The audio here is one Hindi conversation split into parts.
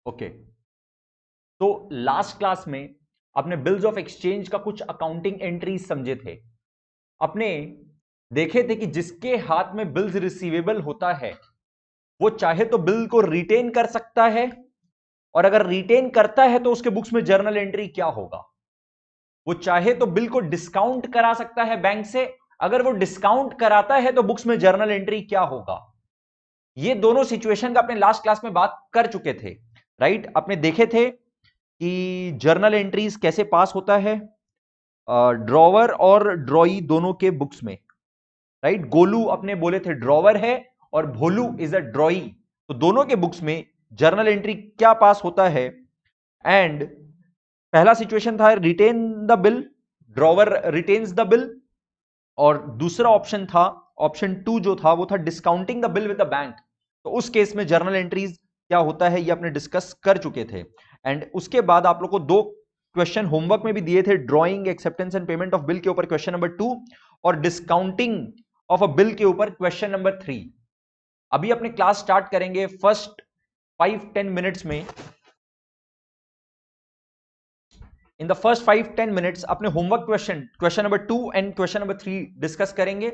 ओके, तो लास्ट क्लास में अपने बिल्स ऑफ एक्सचेंज का कुछ अकाउंटिंग एंट्रीज समझे थे। अपने देखे थे कि जिसके हाथ में बिल्स रिसीवेबल होता है वो चाहे तो बिल को रिटेन कर सकता है, और अगर रिटेन करता है तो उसके बुक्स में जर्नल एंट्री क्या होगा। वो चाहे तो बिल को डिस्काउंट करा सकता है बैंक से, अगर वो डिस्काउंट कराता है तो बुक्स में जर्नल एंट्री क्या होगा। ये दोनों सिचुएशन का अपने लास्ट क्लास में बात कर चुके थे, राइट। अपने देखे थे कि जर्नल एंट्रीज कैसे पास होता है ड्रॉवर और ड्रॉई दोनों के बुक्स में, राइट। गोलू अपने बोले थे ड्रॉवर है और भोलू इज अ ड्रॉई, तो दोनों के बुक्स में जर्नल एंट्री क्या पास होता है। एंड पहला सिचुएशन था retain the bill, drawer retains the bill, और दूसरा ऑप्शन था, ऑप्शन 2 जो था वो था discounting the bill with the bank. तो उस केस में जर्नल एंट्रीज क्या होता है ये अपने डिस्कस कर चुके थे। एंड उसके बाद आप लोग को दो क्वेश्चन होमवर्क में भी दिए थे, drawing acceptance and payment of bill के ऊपर क्वेश्चन नंबर 2 और डिस्काउंटिंग ऑफ अ बिल के ऊपर क्वेश्चन नंबर 3। अभी अपने क्लास स्टार्ट करेंगे फर्स्ट 5-10 मिनट्स में। इन द फर्स्ट 5-10 मिनट्स अपने homework question number 2 and question number 3 discuss करेंगे।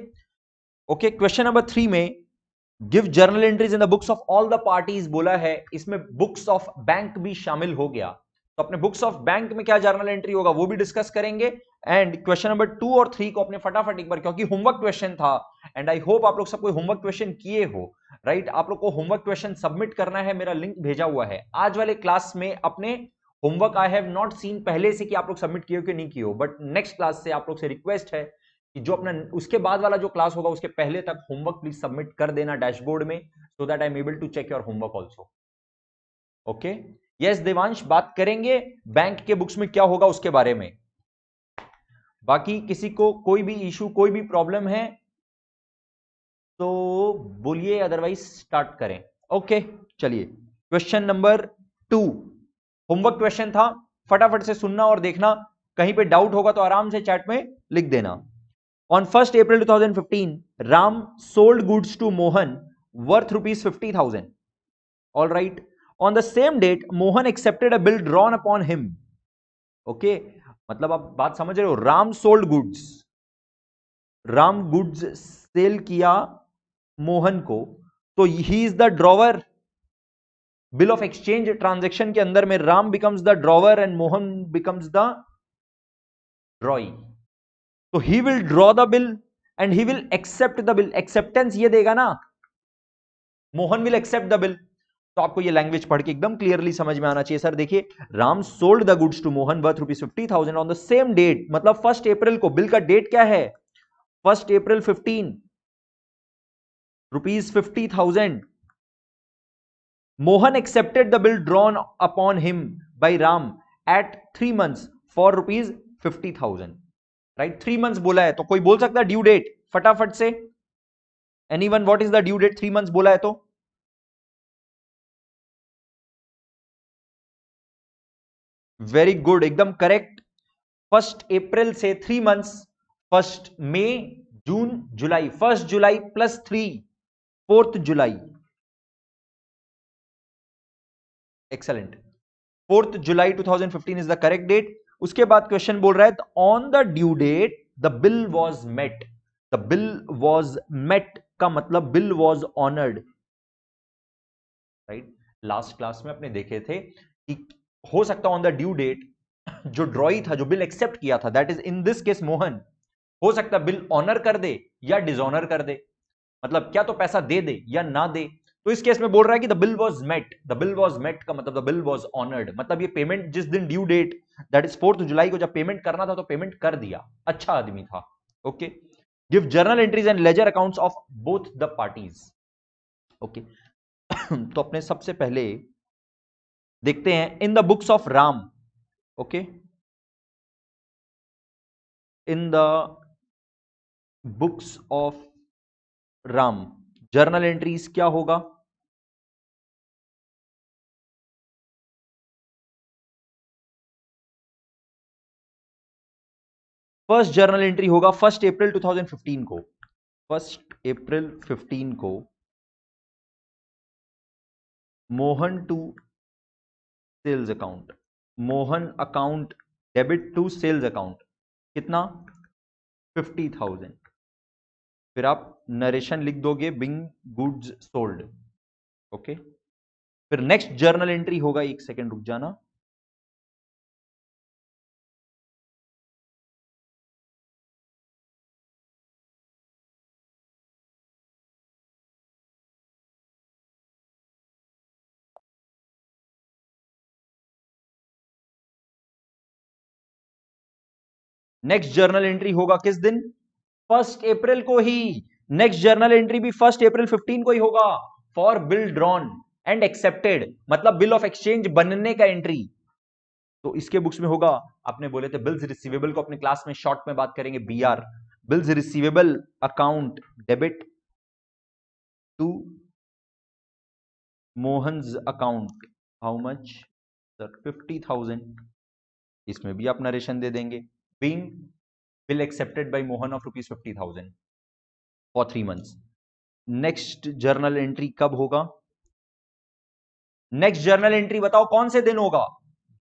ओके, क्वेश्चन नंबर 3 में give journal entries in the books of all the parties बोला है, इसमें बुक्स ऑफ बैंक भी शामिल हो गया, तो अपने बुक्स ऑफ बैंक में क्या जर्नल एंट्री होगा वो भी डिस्कस करेंगे। एंड क्वेश्चन नंबर 2 और 3 को अपने फटाफट एक बार, क्योंकि होमवर्क क्वेश्चन था एंड आई होप आप लोग सब कोई होमवर्क क्वेश्चन किए हो, राइट। आप लोग को होमवर्क क्वेश्चन सबमिट करना है, मेरा लिंक भेजा हुआ है। आज वाले क्लास में अपने homework I have not seen पहले से कि आप लोग सबमिट किए हो कि नहीं किए हो, बट नेक्स्ट क्लास से आप लोग से रिक्वेस्ट है कि जो अपना उसके बाद वाला जो क्लास होगा उसके पहले तक होमवर्क प्लीज सबमिट कर देना डैशबोर्ड में, so that I am able to check your homework also. Okay, yes Devansh, बात करेंगे बैंक के बुक्स में क्या होगा उसके बारे में। बाकी किसी को कोई भी इशू कोई भी प्रॉब्लम है तो बोलिए, अदरवाइज स्टार्ट करें। ओके, चलिए क्वेश्चन नंबर 2 होमवर्क क्वेश्चन था, फटाफट से सुनना और देखना, कहीं पे डाउट होगा तो आराम से चैट में लिख देना। On 1st April 2015, Ram sold goods to Mohan worth rupees 50,000. All right. On the same date, Mohan accepted a bill drawn upon him. Okay. मतलब आप बात समझ रहे हो, Ram sold goods, Ram goods sale किया मोहन को, तो he is the drawer. Bill of exchange transaction के अंदर में Ram becomes the drawer and Mohan becomes the drawee. तो he will draw the bill and he will accept the bill, acceptance ये देगा ना, Mohan will accept the bill. तो आपको ये लैंग्वेज पढ़ के एकदम क्लियरली समझ में आना चाहिए। सर देखिए, Ram sold the goods to Mohan worth ₹50,000 on the same date, मतलब 1 अप्रैल को। बिल का डेट क्या है, 1 अप्रैल 15, ₹50,000। Mohan accepted the bill drawn upon him by Ram at 3 months for ₹50,000, right. 3 months बोला है तो कोई बोल सकता है ड्यू डेट फटाफट से, anyone, what is the due date 3 months बोला है तो। वेरी गुड, एकदम करेक्ट। 1 अप्रैल से 3 months, 1 मई, June, July, 1 July plus 3, 4 July. Excellent, 4 July 2015 is the correct date. उसके बाद क्वेश्चन बोल रहा है on the due date the bill was met. The bill was met का मतलब bill was honoured, right. Last class में अपने देखे थे कि हो सकता ऑन द ड्यू डेट जो ड्रॉई था, जो बिल एक्सेप्ट किया था, that is in this case Mohan, हो सकता है बिल ऑनर कर दे या डिसऑनर कर दे, मतलब क्या तो पैसा दे दे या ना दे। तो इस केस में बोल रहा है कि the bill was met, the bill was met का मतलब द बिल वॉज ऑनर्ड, मतलब ये पेमेंट जिस दिन ड्यू डेट दैट इज 4 जुलाई को जब पेमेंट करना था तो पेमेंट कर दिया, अच्छा आदमी था। Okay, give journal entries and ledger accounts of both the parties. Okay, तो अपने सबसे पहले देखते हैं इन the books of Ram. Okay, in the books of Ram journal entries क्या होगा। फर्स्ट जर्नल एंट्री होगा 1 अप्रैल 2015 को, 1 अप्रैल 15 को Mohan to sales account, Mohan account debit to sales account, कितना 50,000। फिर आप नरेशन लिख दोगे बिंग गुड्स सोल्ड। ओके, फिर नेक्स्ट जर्नल एंट्री होगा, एक सेकेंड रुक जाना। नेक्स्ट जर्नल एंट्री होगा किस दिन? 1 अप्रैल को ही। नेक्स्ट जर्नल एंट्री भी 1 अप्रैल 15 को ही होगा, for bill drawn and accepted, मतलब बिल ऑफ एक्सचेंज बनने का एंट्री। तो इसके बुक्स में होगा, आपने बोले थे बिल्स रिसीवेबल को अपने क्लास में शॉर्ट में बात करेंगे, BR, bills receivable account debit to Mohan's account, how much sir? 50,000। इसमें भी आप नरेशन दे देंगे, being bill accepted by Mohan of ₹50,000 for 3 months। Next journal entry कब होगा? नेक्स्ट जर्नल एंट्री बताओ कौन से दिन होगा?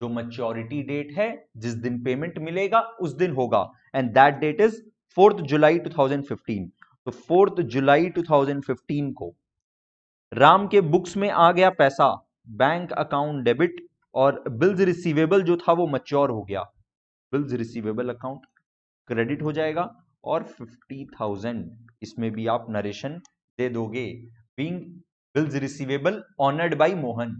जो मैच्योरिटी डेट है, जिस दिन पेमेंट मिलेगा उस दिन होगा, and that date is 4 July 2015। तो 4 जुलाई 2015 को राम के बुक्स में आ गया पैसा, बैंक अकाउंट डेबिट, और बिल्स रिसीवेबल जो था वो मैच्योर हो गया, बिल्स रिसीवेबल अकाउंट क्रेडिट हो जाएगा, और 50,000 इसमें भी आप नरेशन दे दोगे, being bills receivable honoured by Mohan.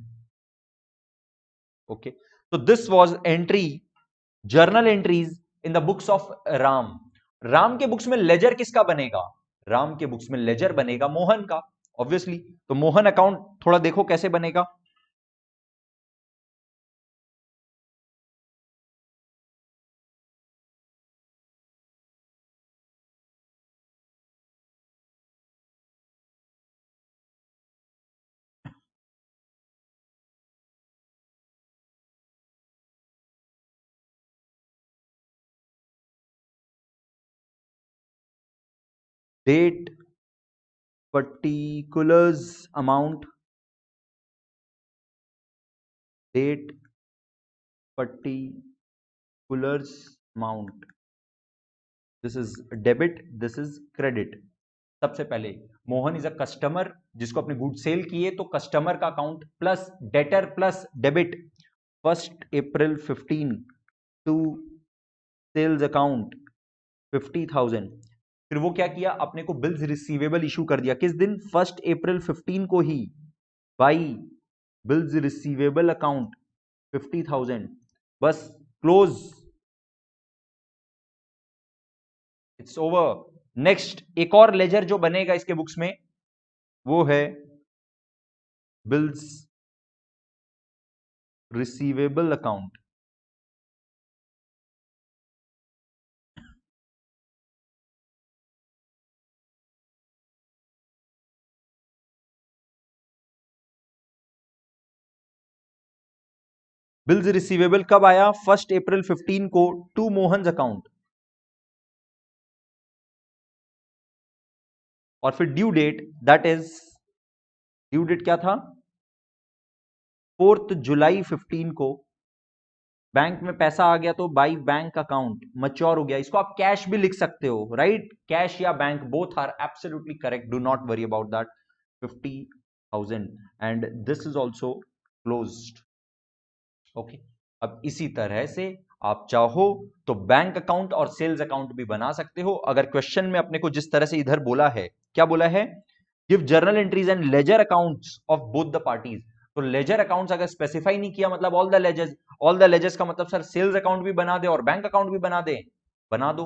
Okay, तो this was entry, journal entries in the books of Ram. Ram के बुक्स में लेजर किसका बनेगा? राम के बुक्स में लेजर बनेगा मोहन का, ऑब्वियसली। तो मोहन अकाउंट थोड़ा देखो कैसे बनेगा। Date, particulars amount, date, particulars amount, this is debit, this is credit. सबसे पहले मोहन इज अ कस्टमर, जिसको अपने गुड सेल किए, तो कस्टमर का account plus debtor plus debit, 1 April 15 to sales account 50,000। फिर वो क्या किया, अपने को बिल्स रिसीवेबल इशू कर दिया, किस दिन? 1 अप्रैल 15 को ही, बाई बिल्स रिसीवेबल अकाउंट 50,000। बस क्लोज, इट्स ओवर। नेक्स्ट एक और लेजर जो बनेगा इसके बुक्स में, वो है bills receivable account. Bills receivable कब आया? 1 अप्रैल 15 को टू मोहन अकाउंट, और फिर due date, that is, due date क्या था? 4 जुलाई 15 को बैंक में पैसा आ गया, तो बाई बैंक अकाउंट मैच्योर हो गया। इसको आप कैश भी लिख सकते हो, राइट? कैश या bank, both are absolutely correct, do not worry about that. 50,000 and this is also closed. Okay, अब इसी तरह से आप चाहो तो बैंक अकाउंट और सेल्स अकाउंट भी बना सकते हो। अगर क्वेश्चन में अपने को जिस तरह से इधर बोला है, क्या बोला है? Give journal entries and ledger accounts of both the parties. तो लेजर अकाउंट्स अगर स्पेसिफाई नहीं किया, मतलब all the ledgers, all the ledgers का मतलब सर सेल्स अकाउंट भी बना दे और बैंक अकाउंट भी बना दे, बना दो।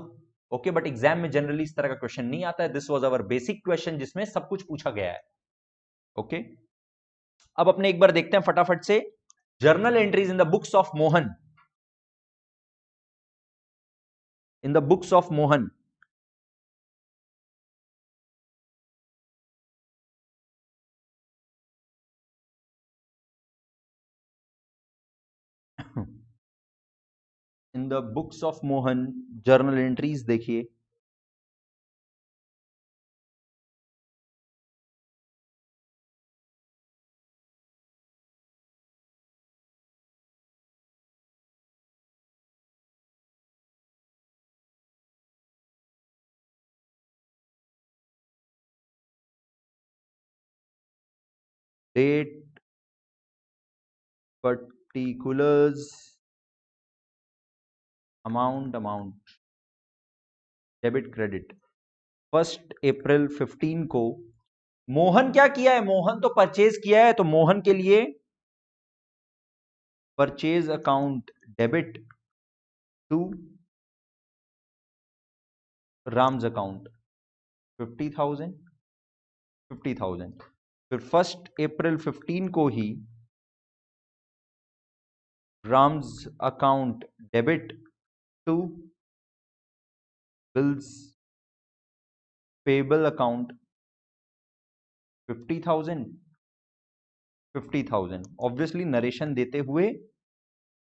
ओके, बट एग्जाम में जनरली इस तरह का क्वेश्चन नहीं आता है। This was our basic question जिसमें सब कुछ पूछा गया है। ओके, अब अपने एक बार देखते हैं फटाफट से journal entries in the books of Mohan, in the books of Mohan। in the books of Mohan journal entries देखिए, date, particulars, amount, debit credit. 1 अप्रैल 15 को मोहन क्या किया है? मोहन तो परचेज किया है, तो मोहन के लिए purchase account debit to Ram's account 50,000। फिर 1 अप्रैल 15 को ही Ram's account debit to bills payable account 50,000। Obviously narration देते हुए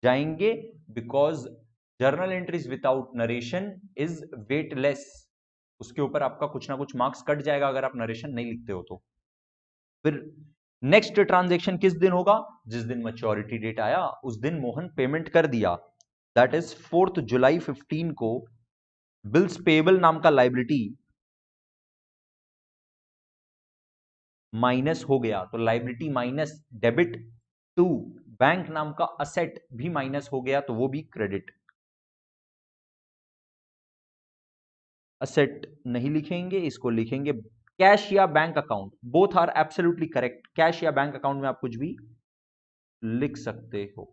जाएंगे, because journal entries without narration is weightless. उसके ऊपर आपका कुछ ना कुछ मार्क्स कट जाएगा अगर आप नरेशन नहीं लिखते हो तो। फिर नेक्स्ट ट्रांजेक्शन किस दिन होगा? जिस दिन मैच्योरिटी डेट आया उस दिन मोहन पेमेंट कर दिया, दैट इज 4 जुलाई 15 को बिल्स पेबल नाम का लाइबिलिटी माइनस हो गया, तो liability minus debit to bank नाम का असेट भी माइनस हो गया, तो वो भी क्रेडिट। असेट नहीं लिखेंगे, इसको लिखेंगे कैश या bank account. Both are absolutely correct. Cash या बैंक अकाउंट में आप कुछ भी लिख सकते हो,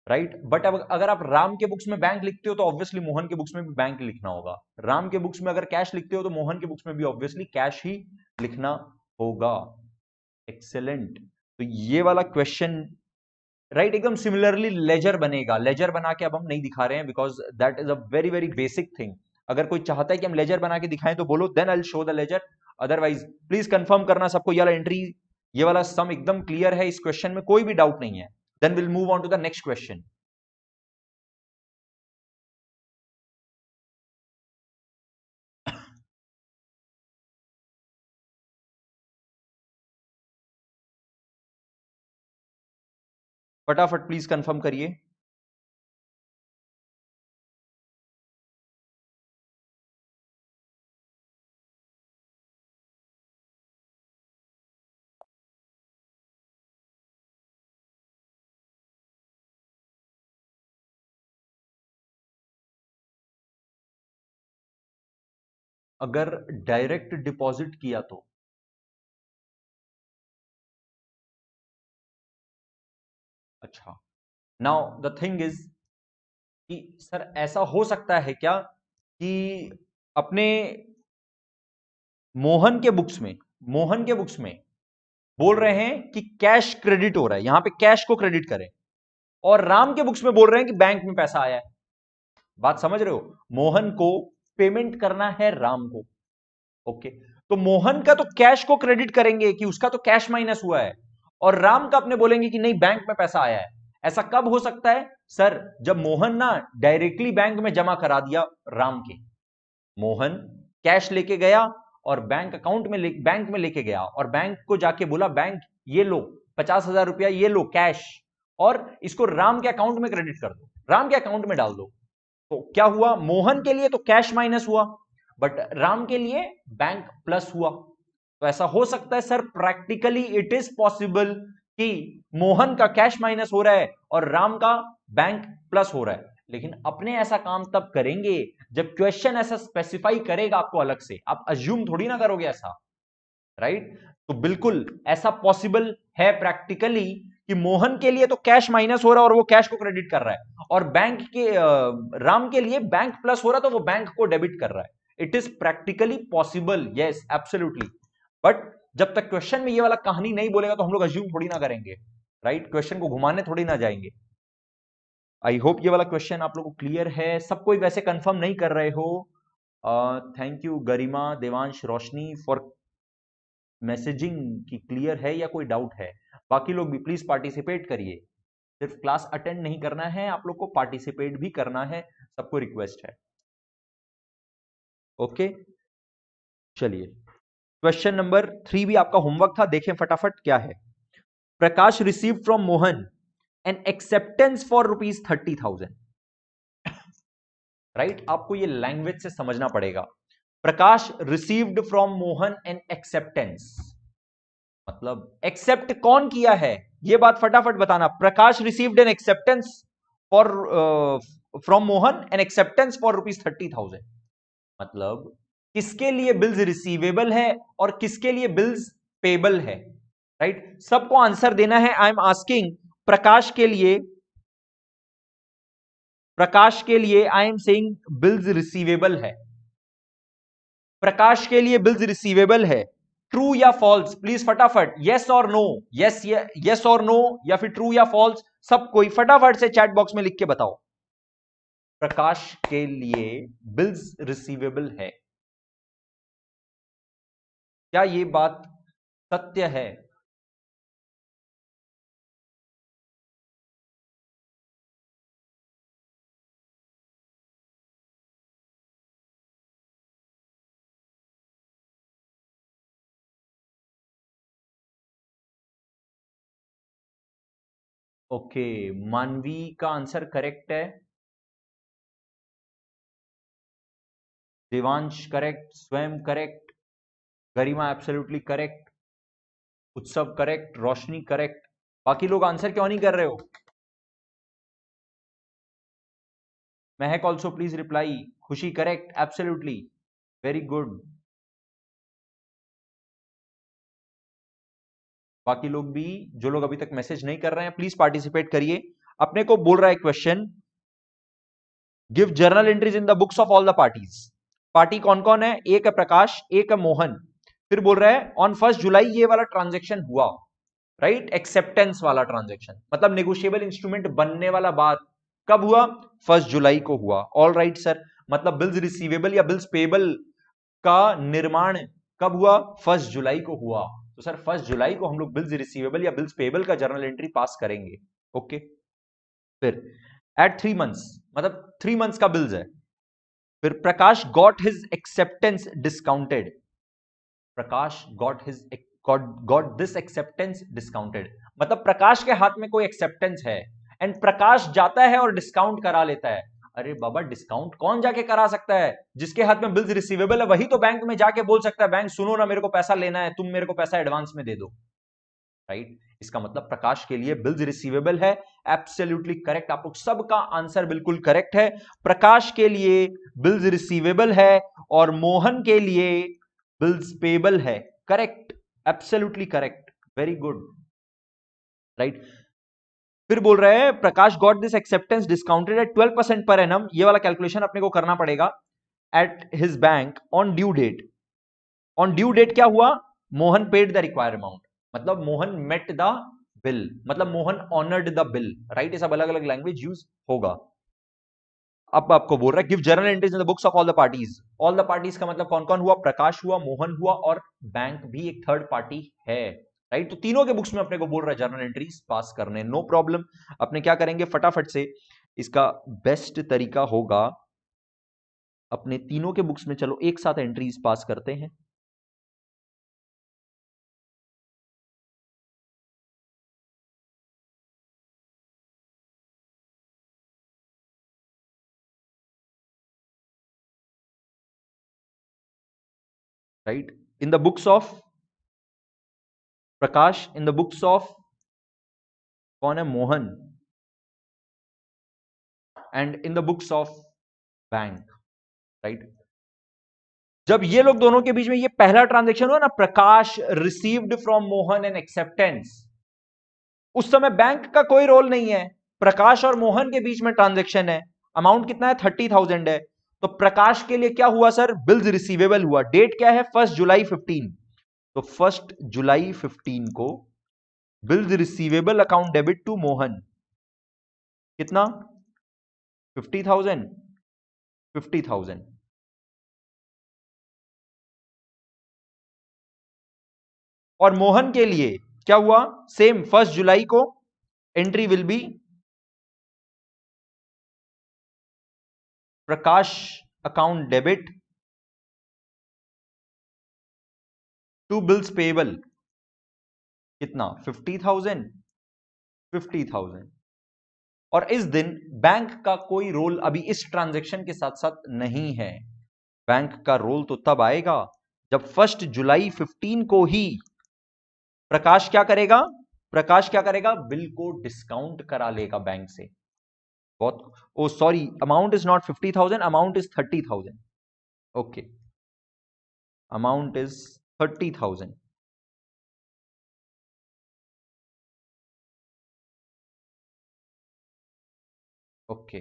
राइट। बट अब अगर आप राम के बुक्स में बैंक लिखते हो तो ऑब्वियसली मोहन के बुक्स में भी बैंक लिखना होगा। राम के बुक्स में अगर कैश लिखते हो तो मोहन के बुक्स में भी ऑब्वियसली कैश ही लिखना होगा। एक्सेलेंट। तो ये वाला क्वेश्चन राइट एकदम सिमिलरली लेजर बनेगा। लेजर बना के अब हम नहीं दिखा रहे हैं, because that is a very very basic thing. अगर कोई चाहता है कि हम लेजर बना के दिखाएं तो बोलो, then I will show the ledger. Otherwise please confirm करना सबको ये वाला एंट्री, ये वाला सम एकदम क्लियर है, इस क्वेश्चन में कोई भी डाउट नहीं है। Then will move on to the next question. फटाफट प्लीज कंफर्म करिए। अगर डायरेक्ट डिपॉजिट किया तो अच्छा, नाउ द थिंग इज कि सर ऐसा हो सकता है क्या कि अपने मोहन के बुक्स में बोल रहे हैं कि कैश क्रेडिट हो रहा है, यहां पे कैश को क्रेडिट करें, और राम के बुक्स में बोल रहे हैं कि बैंक में पैसा आया है। बात समझ रहे हो? मोहन को पेमेंट करना है राम को, ओके। तो मोहन का तो कैश को क्रेडिट करेंगे कि उसका तो कैश माइनस हुआ है, और राम का अपने बोलेंगे कि नहीं बैंक में पैसा आया है। ऐसा कब हो सकता है सर? जब मोहन ना डायरेक्टली बैंक में जमा करा दिया राम के। मोहन कैश लेके गया और बैंक में लेके गया, और बैंक को जाके बोला बैंक ये लो 50,000 रुपया, ये लो कैश, और इसको राम के अकाउंट में क्रेडिट कर दो, राम के अकाउंट में डाल दो। तो क्या हुआ? मोहन के लिए तो कैश माइनस हुआ, बट राम के लिए बैंक प्लस हुआ। तो ऐसा हो सकता है sir, practically it is possible कि मोहन का कैश माइनस हो रहा है और राम का बैंक प्लस हो रहा है। लेकिन अपने ऐसा काम तब करेंगे जब क्वेश्चन ऐसा स्पेसिफाई करेगा आपको अलग से। आप अज्यूम थोड़ी ना करोगे ऐसा, राइट। तो बिल्कुल ऐसा पॉसिबल है प्रैक्टिकली कि मोहन के लिए तो कैश माइनस हो रहा है और वो कैश को क्रेडिट कर रहा है, और बैंक के राम के लिए बैंक प्लस हो रहा है तो वो बैंक को डेबिट कर रहा है। It is practically possible, yes absolutely. But जब तक क्वेश्चन में ये वाला कहानी नहीं बोलेगा तो हम लोग अज्यूम थोड़ी ना करेंगे, राइट। क्वेश्चन को घुमाने थोड़ी ना जाएंगे। आई होप ये वाला क्वेश्चन आप लोग को क्लियर है। सब कोई वैसे कंफर्म नहीं कर रहे हो। Thank you Garima, Devansh, Roshni for messaging की क्लियर है या कोई डाउट है। बाकी लोग भी प्लीज पार्टिसिपेट करिए। सिर्फ क्लास अटेंड नहीं करना है, आप लोग को पार्टिसिपेट भी करना है, सबको रिक्वेस्ट है। ओके चलिए, क्वेश्चन नंबर 3 भी आपका होमवर्क था, देखें फटाफट क्या है। Prakash receive from Mohan an acceptance for ₹30,000, right. आपको ये लैंग्वेज से समझना पड़ेगा। Prakash received from Mohan an acceptance, मतलब एक्सेप्ट कौन किया है, ये बात फटाफट बताना। Prakash received an acceptance for from Mohan an acceptance for ₹30,000। मतलब किसके लिए बिल्स रिसीवेबल है और किसके लिए बिल्स पेबल है, राइट? सबको आंसर देना है। आई एम आस्किंग प्रकाश के लिए, प्रकाश के लिए I am saying bills receivable है, प्रकाश के लिए बिल्स रिसीवेबल है। ट्रू या फॉल्स, प्लीज फटाफट, यस और नो, यस यस और नो, या फिर ट्रू या फॉल्स, सब कोई फटाफट से चैट बॉक्स में लिख के बताओ। प्रकाश के लिए बिल्स रिसीवेबल है, क्या ये बात सत्य है? ओके, मानवी का आंसर करेक्ट है, देवांश करेक्ट, स्वयं करेक्ट, गरिमा एब्सोल्युटली करेक्ट, उत्सव करेक्ट, रोशनी करेक्ट। बाकी लोग आंसर क्यों नहीं कर रहे हो? महक ऑल्सो प्लीज रिप्लाई। खुशी करेक्ट, एब्सोल्युटली, वेरी गुड। बाकी लोग भी, जो लोग अभी तक मैसेज नहीं कर रहे हैं, प्लीज पार्टिसिपेट करिए। अपने को बोल रहा है question, give journal entries in the books of all the parties. Party कौन कौन है? एक है प्रकाश, एक है मोहन। फिर बोल रहा है ऑन 1 जुलाई ये वाला ट्रांजेक्शन हुआ, राइट? एक्सेप्टेंस वाला ट्रांजेक्शन, मतलब नेगोशिएबल इंस्ट्रूमेंट बनने वाला बात कब हुआ? 1 जुलाई को हुआ। ऑल राइट सर, मतलब बिल्स रिसीवेबल या बिल्स पेबल का निर्माण कब हुआ? 1 जुलाई को हुआ। तो सर 1 जुलाई को हम लोग बिल्स रिसीवेबल या बिल्स पेबल का जर्नल एंट्री पास करेंगे। ओके, फिर एट 3 मंथ्स, मतलब 3 मंथ्स का बिल्स है। फिर Prakash got his acceptance discounted, Prakash got this acceptance discounted, मतलब प्रकाश के हाथ में कोई एक्सेप्टेंस है एंड प्रकाश जाता है और डिस्काउंट करा लेता है। अरे बाबा, डिस्काउंट कौन जाके करा सकता है? जिसके हाथ में बिल्स रिसीवेबल है वही तो बैंक में जाके बोल सकता है, बैंक सुनो ना, मेरे को पैसा लेना है, तुम मेरे को पैसा एडवांस में दे दो, राइट? इसका मतलब प्रकाश के लिए बिल्स रिसीवेबल है। एब्सोल्युटली करेक्ट, आप लोग सबका आंसर बिल्कुल करेक्ट है। प्रकाश के लिए बिल्स रिसीवेबल है और मोहन के लिए बिल्स पेबल है। Correct, absolutely correct, very good, right? फिर बोल रहे हैं Prakash got this acceptance discounted at 12% per annum. ये वाला कैलकुलेशन अपने को करना पड़ेगा। At his bank on due date, on due date क्या हुआ? Mohan paid the required amount, मतलब मोहन मेट द बिल, मतलब Mohan honoured the bill, right? ये सब अलग अलग लैंग्वेज यूज होगा। अब आपको बोल रहा है give journal entries in the books of all the parties. All the parties का मतलब कौन कौन हुआ? प्रकाश हुआ, मोहन हुआ और बैंक भी एक थर्ड पार्टी है, राइट? तो तीनों के बुक्स में अपने को बोल रहा है जर्नल एंट्रीज पास करने, नो प्रॉब्लम। अपने क्या करेंगे फटाफट से, इसका बेस्ट तरीका होगा अपने तीनों के बुक्स में चलो एक साथ एंट्रीज पास करते हैं। Right, in the books of Prakash, in the books of कौन है? Mohan, and in the books of bank, right? जब ये लोग दोनों के बीच में ये पहला ट्रांजेक्शन हुआ ना, Prakash received from Mohan an acceptance, उस समय बैंक का कोई रोल नहीं है, प्रकाश और मोहन के बीच में ट्रांजेक्शन है। अमाउंट कितना है? 30,000 है। तो प्रकाश के लिए क्या हुआ सर? बिल्स रिसीवेबल हुआ। डेट क्या है? 1 जुलाई 15। तो 1 जुलाई 15 को bills receivable account debit to Mohan, कितना? 50,000, 50,000। और मोहन के लिए क्या हुआ? सेम 1 जुलाई को entry will be Prakash account debit to bills payable, कितना? 50,000, 50,000। और इस दिन बैंक का कोई रोल अभी इस ट्रांजैक्शन के साथ साथ नहीं है। बैंक का रोल तो तब आएगा जब 1 जुलाई 15 को ही प्रकाश क्या करेगा? प्रकाश क्या करेगा? बिल को डिस्काउंट करा लेगा बैंक से। बहुत, oh sorry, amount is not 50,000, amount is 30,000। Okay, amount is 30,000। Okay,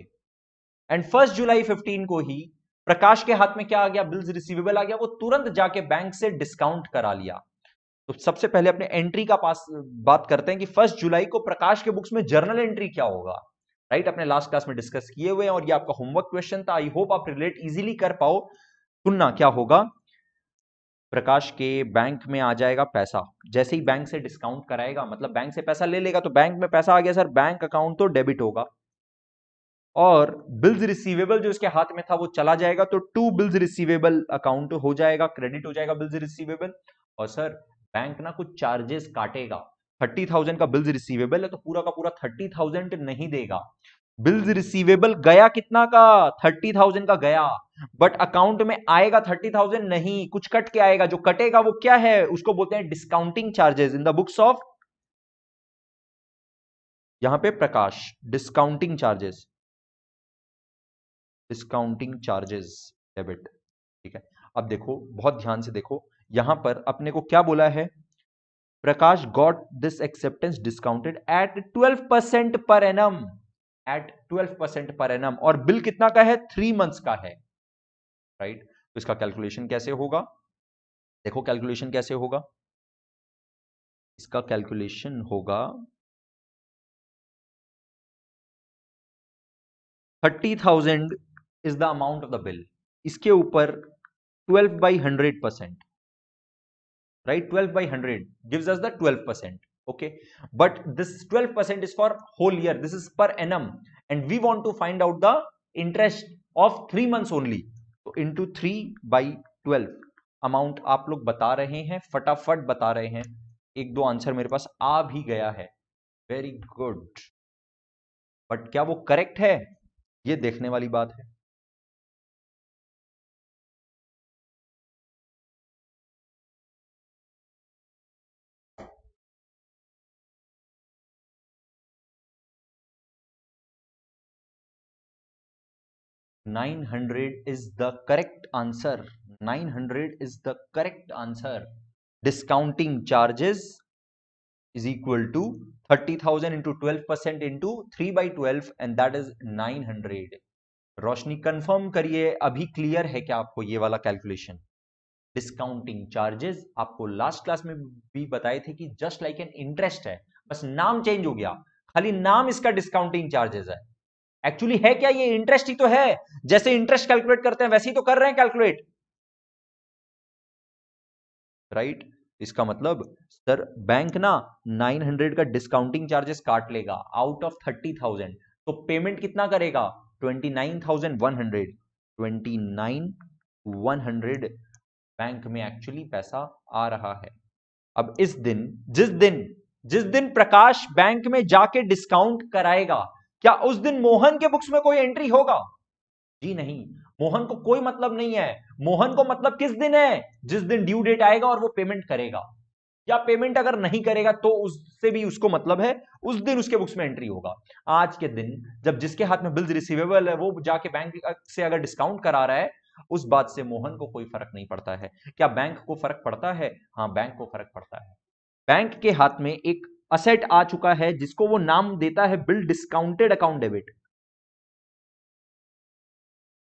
and 1 जुलाई 15 को ही प्रकाश के हाथ में क्या आ गया? बिल्स रिसीवेबल आ गया। वो तुरंत जाके बैंक से डिस्काउंट करा लिया। तो सबसे पहले अपने एंट्री का पास बात करते हैं कि 1 जुलाई को प्रकाश के बुक्स में जर्नल एंट्री क्या होगा। राइट, अपने लास्ट क्लास में डिस्कस किए हुए हैं और ये आपका होमवर्क क्वेश्चन था। आई होप आप रिलेट इजीली कर पाओ। सुनना क्या होगा। प्रकाश के बैंक में आ जाएगा पैसा, जैसे ही बैंक से डिस्काउंट कराएगा, मतलब बैंक से पैसा ले लेगा, तो बैंक में पैसा आ गया सर, बैंक अकाउंट तो डेबिट होगा, और बिल्स रिसीवेबल जो इसके हाथ में था वो चला जाएगा, तो टू बिल्स रिसीवेबल अकाउंट हो जाएगा, क्रेडिट हो जाएगा बिल्स रिसीवेबल। और सर बैंक ना कुछ चार्जेस काटेगा। 30,000 का बिल्स रिसीवेबल है तो पूरा का पूरा 30,000 नहीं देगा। बिल्स रिसीवेबल गया कितना का? 30,000 का गया, बट अकाउंट में आएगा 30,000 नहीं, कुछ कट के आएगा। जो कटेगा वो क्या है? उसको बोलते हैं discounting charges in the books of, यहां पे Prakash, discounting charges, discounting charges debit. ठीक है, अब देखो, बहुत ध्यान से देखो, यहां पर अपने को क्या बोला है? Prakash got this acceptance discounted at 12% per annum, eight 12% per annum, और बिल कितना का है? 3 मंथ्स का है। राइट, तो इसका कैलकुलेशन कैसे होगा? देखो कैलकुलेशन कैसे होगा। इसका कैलकुलेशन होगा 30,000 is the amount of the bill, इसके ऊपर 12/100%, right? 12/100 gives us the 12%. Okay, but this 12% is for whole year, this is per annum, and we want to find out the interest of 3 months only, so into 3/12 amount आप लोग बता रहे हैं, फटाफट बता रहे हैं। एक दो आंसर मेरे पास आ भी गया है, वेरी गुड, बट क्या वो करेक्ट है? ये देखने वाली बात है। $900 is the correct answer. 900 is the correct answer. Discounting charges is equal to 30,000 into 12% into 3/12, and that is 900. Roshni confirm करिए, अभी क्लियर है क्या आपको ये वाला कैलकुलेशन? डिस्काउंटिंग चार्जेस आपको लास्ट क्लास में भी बताए थे कि जस्ट लाइक एन इंटरेस्ट है, बस नाम चेंज हो गया, खाली नाम इसका डिस्काउंटिंग चार्जेस है। एक्चुअली है क्या? ये इंटरेस्ट ही तो है, जैसे इंटरेस्ट कैलकुलेट करते हैं वैसे ही तो कर रहे हैं कैलकुलेट। राइट, इसका मतलब सर बैंक ना 900 का डिस्काउंटिंग चार्जेस काट लेगा आउट ऑफ 30,000, तो पेमेंट कितना करेगा? 29,100, 29,100 बैंक में एक्चुअली पैसा आ रहा है। अब इस दिन, जिस दिन प्रकाश बैंक में जाके डिस्काउंट कराएगा, क्या उस दिन मोहन के बुक्स में कोई एंट्री होगा? जी नहीं, मोहन को कोई मतलब नहीं है। मोहन को मतलब किस दिन है? जिस दिन ड्यू डेट आएगा और वो पेमेंट करेगा, या पेमेंट अगर नहीं करेगा तो उससे भी उसको मतलब है, उस दिन उसके बुक्स में एंट्री होगा। आज के दिन जब जिसके हाथ में बिल्स रिसीवेबल है वो जाके बैंक से अगर डिस्काउंट करा रहा है, उस बात से मोहन को कोई फर्क नहीं पड़ता है। क्या बैंक को फर्क पड़ता है? हाँ, बैंक को फर्क पड़ता है। बैंक के हाथ में एक असेट आ चुका है जिसको वो नाम देता है bill discounted account debit.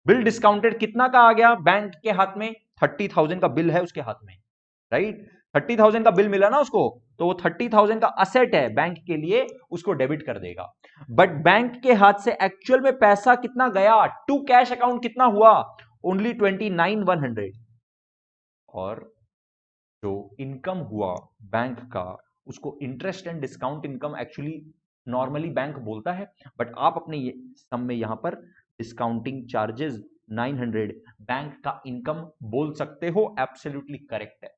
Bill discounted कितना का आ गया बैंक के हाथ में? 30,000 का बिल है उसके हाथ में, राइट? 30,000 का बिल मिला ना उसको, तो वो 30,000 का असेट है बैंक के लिए, उसको डेबिट कर देगा। बट बैंक के हाथ से एक्चुअल में पैसा कितना गया टू कैश अकाउंट, कितना हुआ? ओनली 29,100। और जो इनकम हुआ बैंक का, उसको interest and discount income actually normally bank बोलता है, बट आप अपने सम में यहां पर डिस्काउंटिंग चार्जेस 900 बैंक का इनकम बोल सकते हो। एब्सोल्युटली करेक्ट है,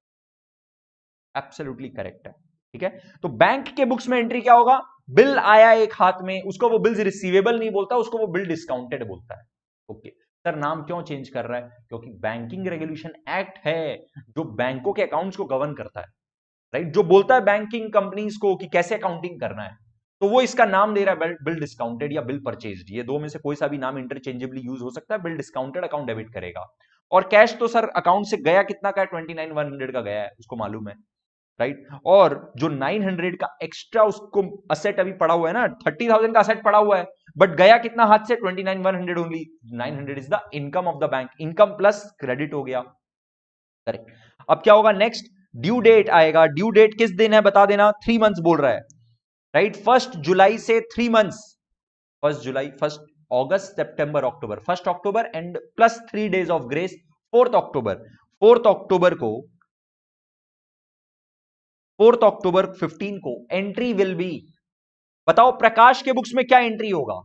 एब्सोल्युटली करेक्ट है। ठीक है, तो बैंक के बुक्स में एंट्री क्या होगा? बिल आया एक हाथ में, उसको वो बिल्स रिसीवेबल नहीं बोलता, उसको वो बिल डिस्काउंटेड बोलता है। ओके सर, नाम क्यों चेंज कर रहा है? क्योंकि बैंकिंग रेगुलेशन एक्ट है जो बैंकों के अकाउंट्स को गवर्न करता है। राइट, जो बोलता है बैंकिंग कंपनीज को कि कैसे अकाउंटिंग करना है, तो वो इसका नाम दे रहा है बिल डिस्काउंटेड या बिल परचेज्ड। ये दो में से कोई सा भी नाम इंटरचेंजेबली यूज हो सकता है। बिल डिस्काउंटेड अकाउंट डेबिट करेगा। और कैश तो सर अकाउंट से गया कितना का है, 29,100 का गया है, उसको मालूम है, राइट। और जो 900 का एक्स्ट्रा उसको असेट अभी पड़ा हुआ है ना, 30,000 का असेट पड़ा हुआ है, बट गया कितना हाथ से, 29,100 only. 900 is the income of the bank, income plus credit हो गया, करेक्ट। अब क्या होगा नेक्स्ट, ड्यू डेट आएगा। ड्यू डेट किस दिन है बता देना, 3 मंथ्स बोल रहा है, राइट। 1 जुलाई से 3 months, 1 July, 1 August, September, October, 1 October and plus 3 days of grace, 4 अक्टूबर। 4 अक्टूबर को, 4 अक्टूबर 15 को एंट्री विल बी, बताओ प्रकाश के बुक्स में क्या एंट्री होगा।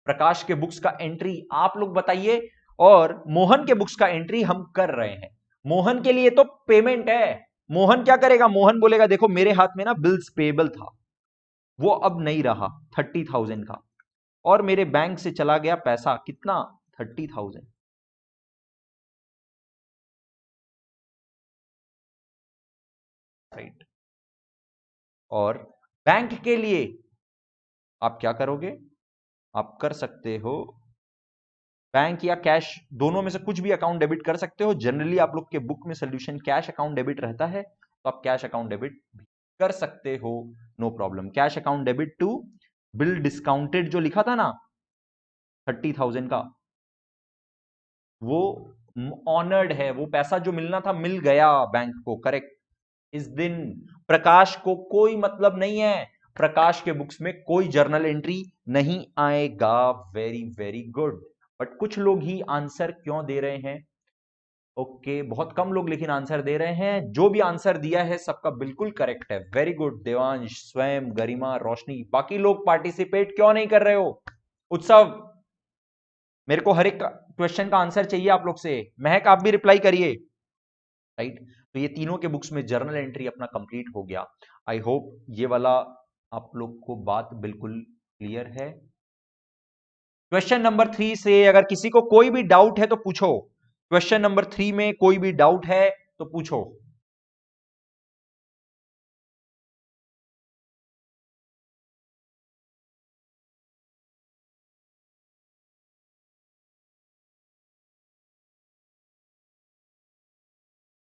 प्रकाश के बुक्स का एंट्री आप लोग बताइए, और मोहन के बुक्स का एंट्री हम कर रहे हैं। मोहन के लिए तो पेमेंट है। मोहन क्या करेगा, मोहन बोलेगा देखो मेरे हाथ में ना बिल्स पेबल था, वो अब नहीं रहा 30,000 का, और मेरे बैंक से चला गया पैसा कितना, 30,000, राइट। और बैंक के लिए आप क्या करोगे, आप कर सकते हो बैंक या कैश, दोनों में से कुछ भी अकाउंट डेबिट कर सकते हो। जनरली आप लोग के बुक में सोल्यूशन कैश अकाउंट डेबिट रहता है, तो आप कैश अकाउंट डेबिट भी कर सकते हो, no problem. Cash account debit to bill discounted जो लिखा था ना 30,000 का, वो ऑनर्ड है, वो पैसा जो मिलना था मिल गया बैंक को, करेक्ट। इस दिन प्रकाश को कोई मतलब नहीं है, प्रकाश के बुक्स में कोई जर्नल एंट्री नहीं आएगा। Very very good. बट कुछ लोग ही आंसर क्यों दे रहे हैं, ओके बहुत कम लोग लेकिन आंसर दे रहे हैं। जो भी आंसर दिया है सबका बिल्कुल करेक्ट है, वेरी गुड। देवांश, स्वयं, गरिमा, रोशनी, बाकी लोग पार्टिसिपेट क्यों नहीं कर रहे हो। उत्सव, मेरे को हर एक क्वेश्चन का आंसर चाहिए आप लोग से। महक आप भी रिप्लाई करिए, राइट। तो ये तीनों के बुक्स में जर्नल एंट्री अपना कंप्लीट हो गया। आई होप ये वाला आप लोग को बात बिल्कुल क्लियर है। क्वेश्चन नंबर 3 से अगर किसी को कोई भी डाउट है तो पूछो। क्वेश्चन नंबर 3 में कोई भी डाउट है तो पूछो।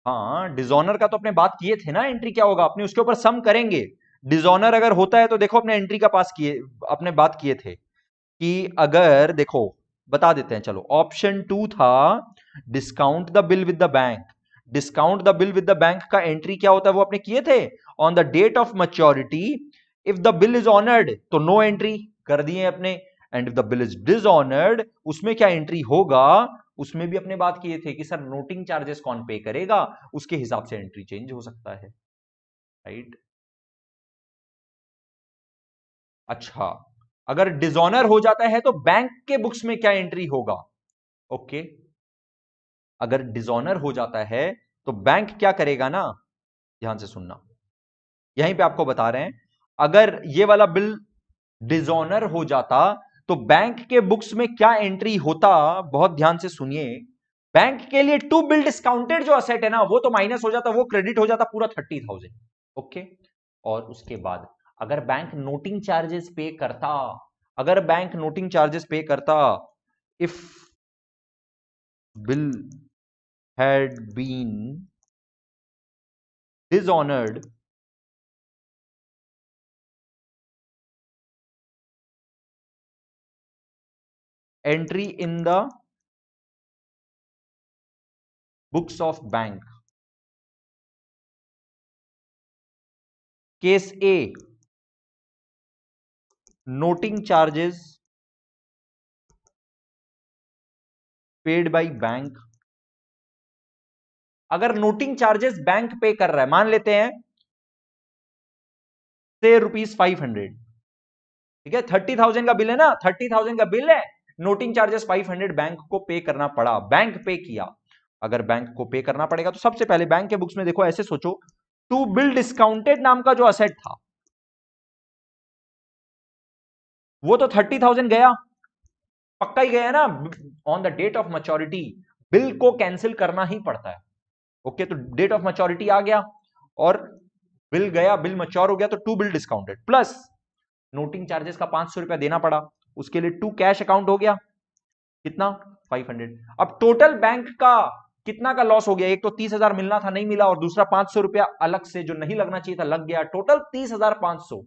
हाँ, डिसऑनर का तो अपने बात किए थे ना, एंट्री क्या होगा अपने उसके ऊपर सम करेंगे। डिसऑनर अगर होता है तो देखो अपने एंट्री का पास किए, अपने बात किए थे कि अगर देखो बता देते हैं, चलो ऑप्शन 2 था discount the bill with the bank. Discount the bill with the bank का एंट्री क्या होता है वो अपने किए थे, on the date of maturity if the bill is honoured तो नो एंट्री कर दिए अपने, and if the bill is dishonoured उसमें क्या एंट्री होगा, उसमें भी अपने बात किए थे कि सर नोटिंग चार्जेस कौन पे करेगा, उसके हिसाब से एंट्री चेंज हो सकता है, राइट। अच्छा, अगर डिसऑनर हो जाता है तो बैंक के बुक्स में क्या एंट्री होगा, ओके। अगर डिसऑनर हो जाता है तो बैंक क्या करेगा ना, ध्यान से सुनना, यहीं पे आपको बता रहे हैं। अगर ये वाला बिल डिसऑनर हो जाता तो बैंक के बुक्स में क्या एंट्री होता, बहुत ध्यान से सुनिए। बैंक के लिए टू बिल डिस्काउंटेड जो असेट है ना वो तो माइनस हो जाता, वो क्रेडिट हो जाता पूरा 30,000, ओके। और उसके बाद अगर बैंक नोटिंग चार्जेस पे करता, अगर बैंक नोटिंग चार्जेस पे करता, if bill had been dishonored, entry in the books of bank, case A, noting charges paid by bank। अगर नोटिंग चार्जेस बैंक पे कर रहा है, मान लेते हैं से ₹500, ठीक है, 30,000 का बिल है ना, 30,000 का बिल है, नोटिंग चार्जेस 500 बैंक को पे करना पड़ा, बैंक पे किया। अगर बैंक को पे करना पड़ेगा तो सबसे पहले बैंक के बुक्स में देखो, ऐसे सोचो, टू बिल डिस्काउंटेड नाम का जो असेट था वो तो 30,000 गया, पक्का ही गया ना। On the date of maturity bill को कैंसिल करना ही पड़ता है, ओके। तो डेट ऑफ मैच्योरिटी आ गया, और बिल गया, बिल मैच्योर हो गया तो to bill discounted plus noting charges का 500 रुपया देना पड़ा, उसके लिए टू कैश अकाउंट हो गया कितना 500। अब टोटल बैंक का कितना का लॉस हो गया, एक तो 30,000 मिलना था नहीं मिला, और दूसरा 500 रुपया अलग से जो नहीं लगना चाहिए था लग गया, टोटल 30,500,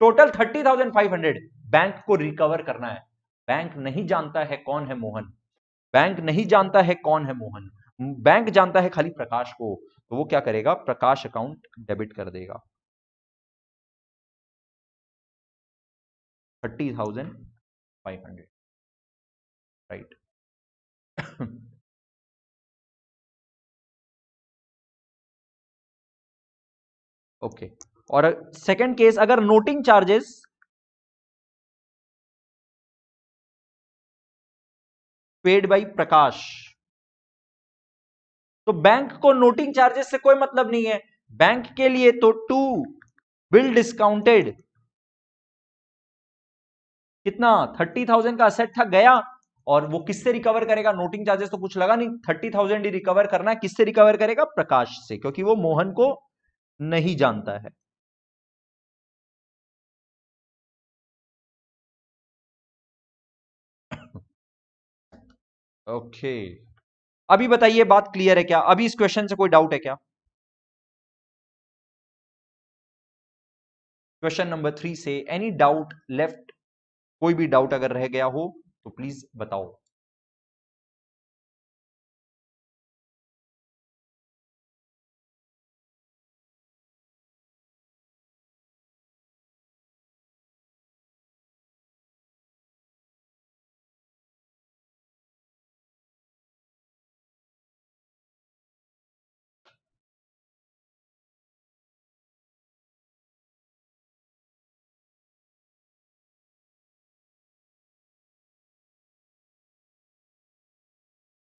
टोटल 30,500 बैंक को रिकवर करना है। बैंक नहीं जानता है कौन है मोहन, बैंक नहीं जानता है कौन है मोहन, बैंक जानता है खाली प्रकाश को, तो वो क्या करेगा, प्रकाश अकाउंट डेबिट कर देगा 30,500, राइट। ओके, और सेकंड केस, अगर नोटिंग चार्जेस पेड बाय प्रकाश, तो बैंक को नोटिंग चार्जेस से कोई मतलब नहीं है, बैंक के लिए तो टू बिल डिस्काउंटेड कितना 30,000 का असेट था गया, और वो किससे रिकवर करेगा, नोटिंग चार्जेस तो कुछ लगा नहीं, 30,000 ही रिकवर करना है, किससे रिकवर करेगा, प्रकाश से, क्योंकि वो मोहन को नहीं जानता है। ओके, अभी बताइए बात क्लियर है क्या, अभी इस क्वेश्चन से कोई डाउट है क्या? क्वेश्चन नंबर 3 से एनी डाउट लेफ्ट, कोई भी डाउट अगर रह गया हो तो प्लीज बताओ।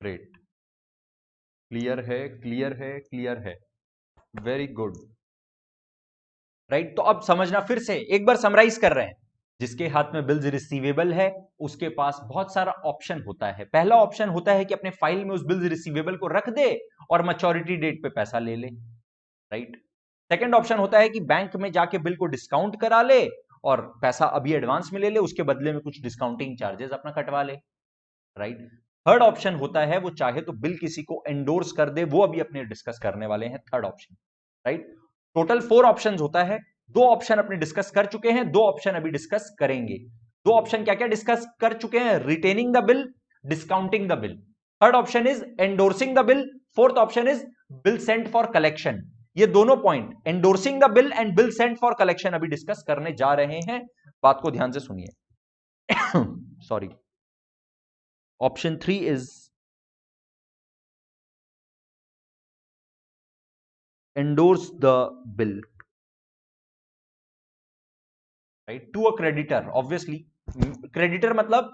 ग्रेट, क्लियर है, क्लियर है, क्लियर है, वेरी गुड, राइट। तो अब समझना, फिर से एक बार समराइज कर रहे हैं, जिसके हाथ में बिल्स रिसीवेबल है उसके पास बहुत सारा ऑप्शन होता है। पहला ऑप्शन होता है कि अपने फाइल में उस बिल्स रिसीवेबल को रख दे और मैच्योरिटी डेट पे पैसा ले ले, राइट। सेकंड ऑप्शन होता है कि बैंक में जाके बिल को डिस्काउंट करा ले और पैसा अभी एडवांस में ले ले, उसके बदले में कुछ डिस्काउंटिंग चार्जेस अपना कटवा ले, राइट। थर्ड ऑप्शन होता है वो चाहे तो बिल किसी को एंडोर्स कर दे, वो अभी अपने डिस्कस करने वाले हैं third option, right. Total 4 option होता है, 2 ऑप्शन अपने डिस्कस कर चुके हैं, 2 ऑप्शन अभी डिस्कस करेंगे। 2 ऑप्शन क्या क्या डिस्कस कर चुके हैं, retaining the bill, discounting the bill, third option is endorsing the bill, fourth option is bill sent for collection. ये दोनों point, endorsing the bill and bill sent for collection, अभी डिस्कस करने जा रहे हैं, बात को ध्यान से सुनिए। Sorry, option 3 is endorse the bill, right, to a creditor, obviously creditor मतलब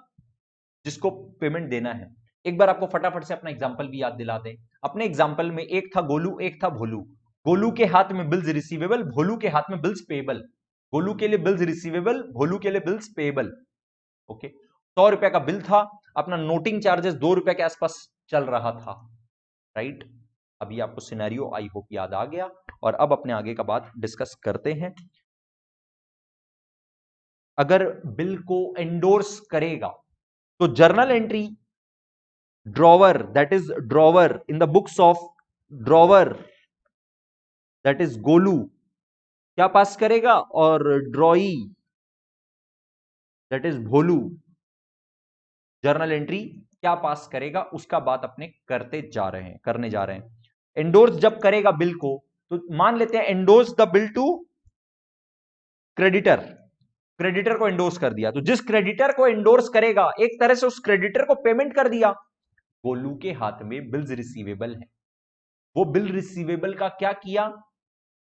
जिसको पेमेंट देना है। एक बार आपको फटाफट से अपना एग्जांपल भी याद दिला दें। अपने एग्जांपल में एक था गोलू, एक था भोलू। गोलू के हाथ में बिल्स रिसीवेबल, भोलू के हाथ में बिल्स पेएबल। गोलू के लिए बिल्स रिसीवेबल, भोलू के लिए बिल्स पेएबल। ओके, 100 रुपए का बिल था, अपना नोटिंग चार्जेस 2 रुपए के आसपास चल रहा था, राइट। अभी आपको सिनेरियो आई होप याद आ गया, और अब अपने आगे का बात डिस्कस करते हैं। अगर बिल को एंडोर्स करेगा तो journal entry drawer, that is drawer in the books of drawer, that is Golu, क्या पास करेगा, और ड्रॉई that is Bholu, journal entry क्या पास करेगा, उसका बात अपने करने जा रहे हैं। एंडोर्स जब करेगा बिल को, तो मान लेते हैं endorse the bill to creditor, creditor को एंडोर्स कर दिया, तो जिस क्रेडिटर को एंडोर्स करेगा एक तरह से उस क्रेडिटर को पेमेंट कर दिया। गोलू के हाथ में बिल्स रिसीवेबल है, वो बिल रिसीवेबल का क्या किया,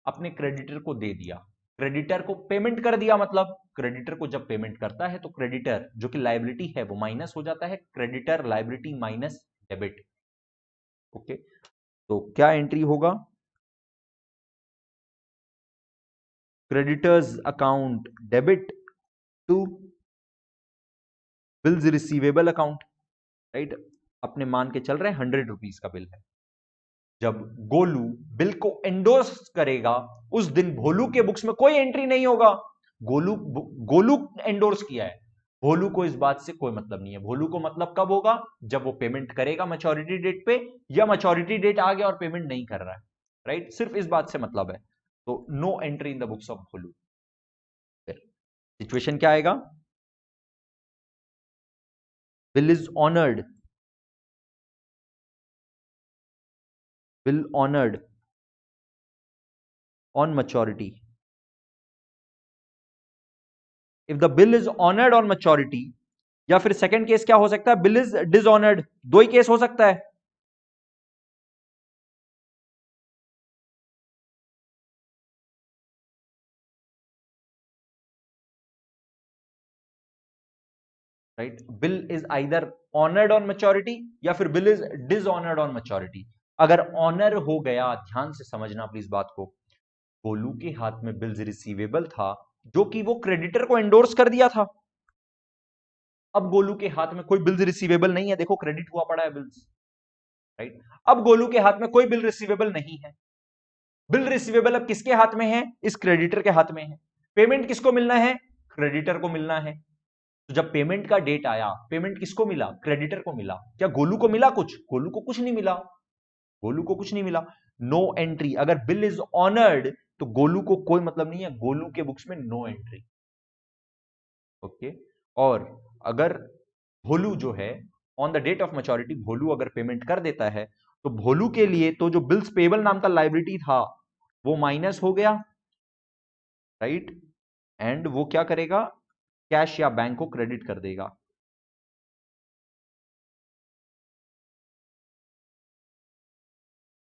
अपने क्रेडिटर को दे दिया, क्रेडिटर को पेमेंट कर दिया। मतलब क्रेडिटर को जब पेमेंट करता है तो क्रेडिटर जो कि लायबिलिटी है वो माइनस हो जाता है, creditor liability minus debit. Okay, तो क्या एंट्री होगा, creditors account debit to bills receivable account, right. अपने मान के चल रहे हैं 100 रुपीज का बिल है, जब गोलू बिल को एंडोर्स करेगा उस दिन भोलू के बुक्स में कोई एंट्री नहीं होगा। गोलू एंडोर्स किया है, भोलू को इस बात से कोई मतलब नहीं है। भोलू को मतलब कब होगा, जब वो पेमेंट करेगा मैच्योरिटी डेट पे, या मैच्योरिटी डेट आ गया और पेमेंट नहीं कर रहा है, राइट। सिर्फ इस बात से मतलब है। तो no entry in the books of Bholu. फिर सिचुएशन क्या आएगा, bill is honoured, bill honoured on maturity. If the bill is honoured on maturity, या फिर सेकंड केस क्या हो सकता है, बिल इज डिसऑनर्ड। दो ही केस हो सकता है। Right, bill is either honoured on maturity या फिर bill is dishonoured on maturity. अगर ऑनर हो गया, ध्यान से समझना प्लीज बात को, गोलू के हाथ में बिल्स रिसीवेबल था जो कि वो क्रेडिटर को एंडोर्स कर दिया था। अब गोलू के हाथ में कोई बिल्स रिसीवेबल नहीं है, देखो क्रेडिट हुआ पड़ा है बिल्स, राइट। अब गोलू के हाथ में कोई बिल रिसीवेबल नहीं है। बिल रिसीवेबल अब किसके हाथ में है, इस क्रेडिटर के हाथ में है। पेमेंट किसको मिलना है, क्रेडिटर को मिलना है। तो जब पेमेंट का डेट आया, पेमेंट किसको मिला, क्रेडिटर को मिला। क्या गोलू को मिला कुछ, गोलू को कुछ नहीं मिला, गोलू को कुछ नहीं मिला। No entry. अगर बिल इज ऑनर्ड तो गोलू को कोई मतलब नहीं है, गोलू के बुक्स में नो एंट्री। ओके। और अगर भोलू जो है on the date of maturity, Bholu अगर पेमेंट कर देता है तो भोलू के लिए तो जो बिल्स पेबल नाम का लायबिलिटी था वो माइनस हो गया, राइट। एंड वो क्या करेगा, कैश या बैंक को क्रेडिट कर देगा।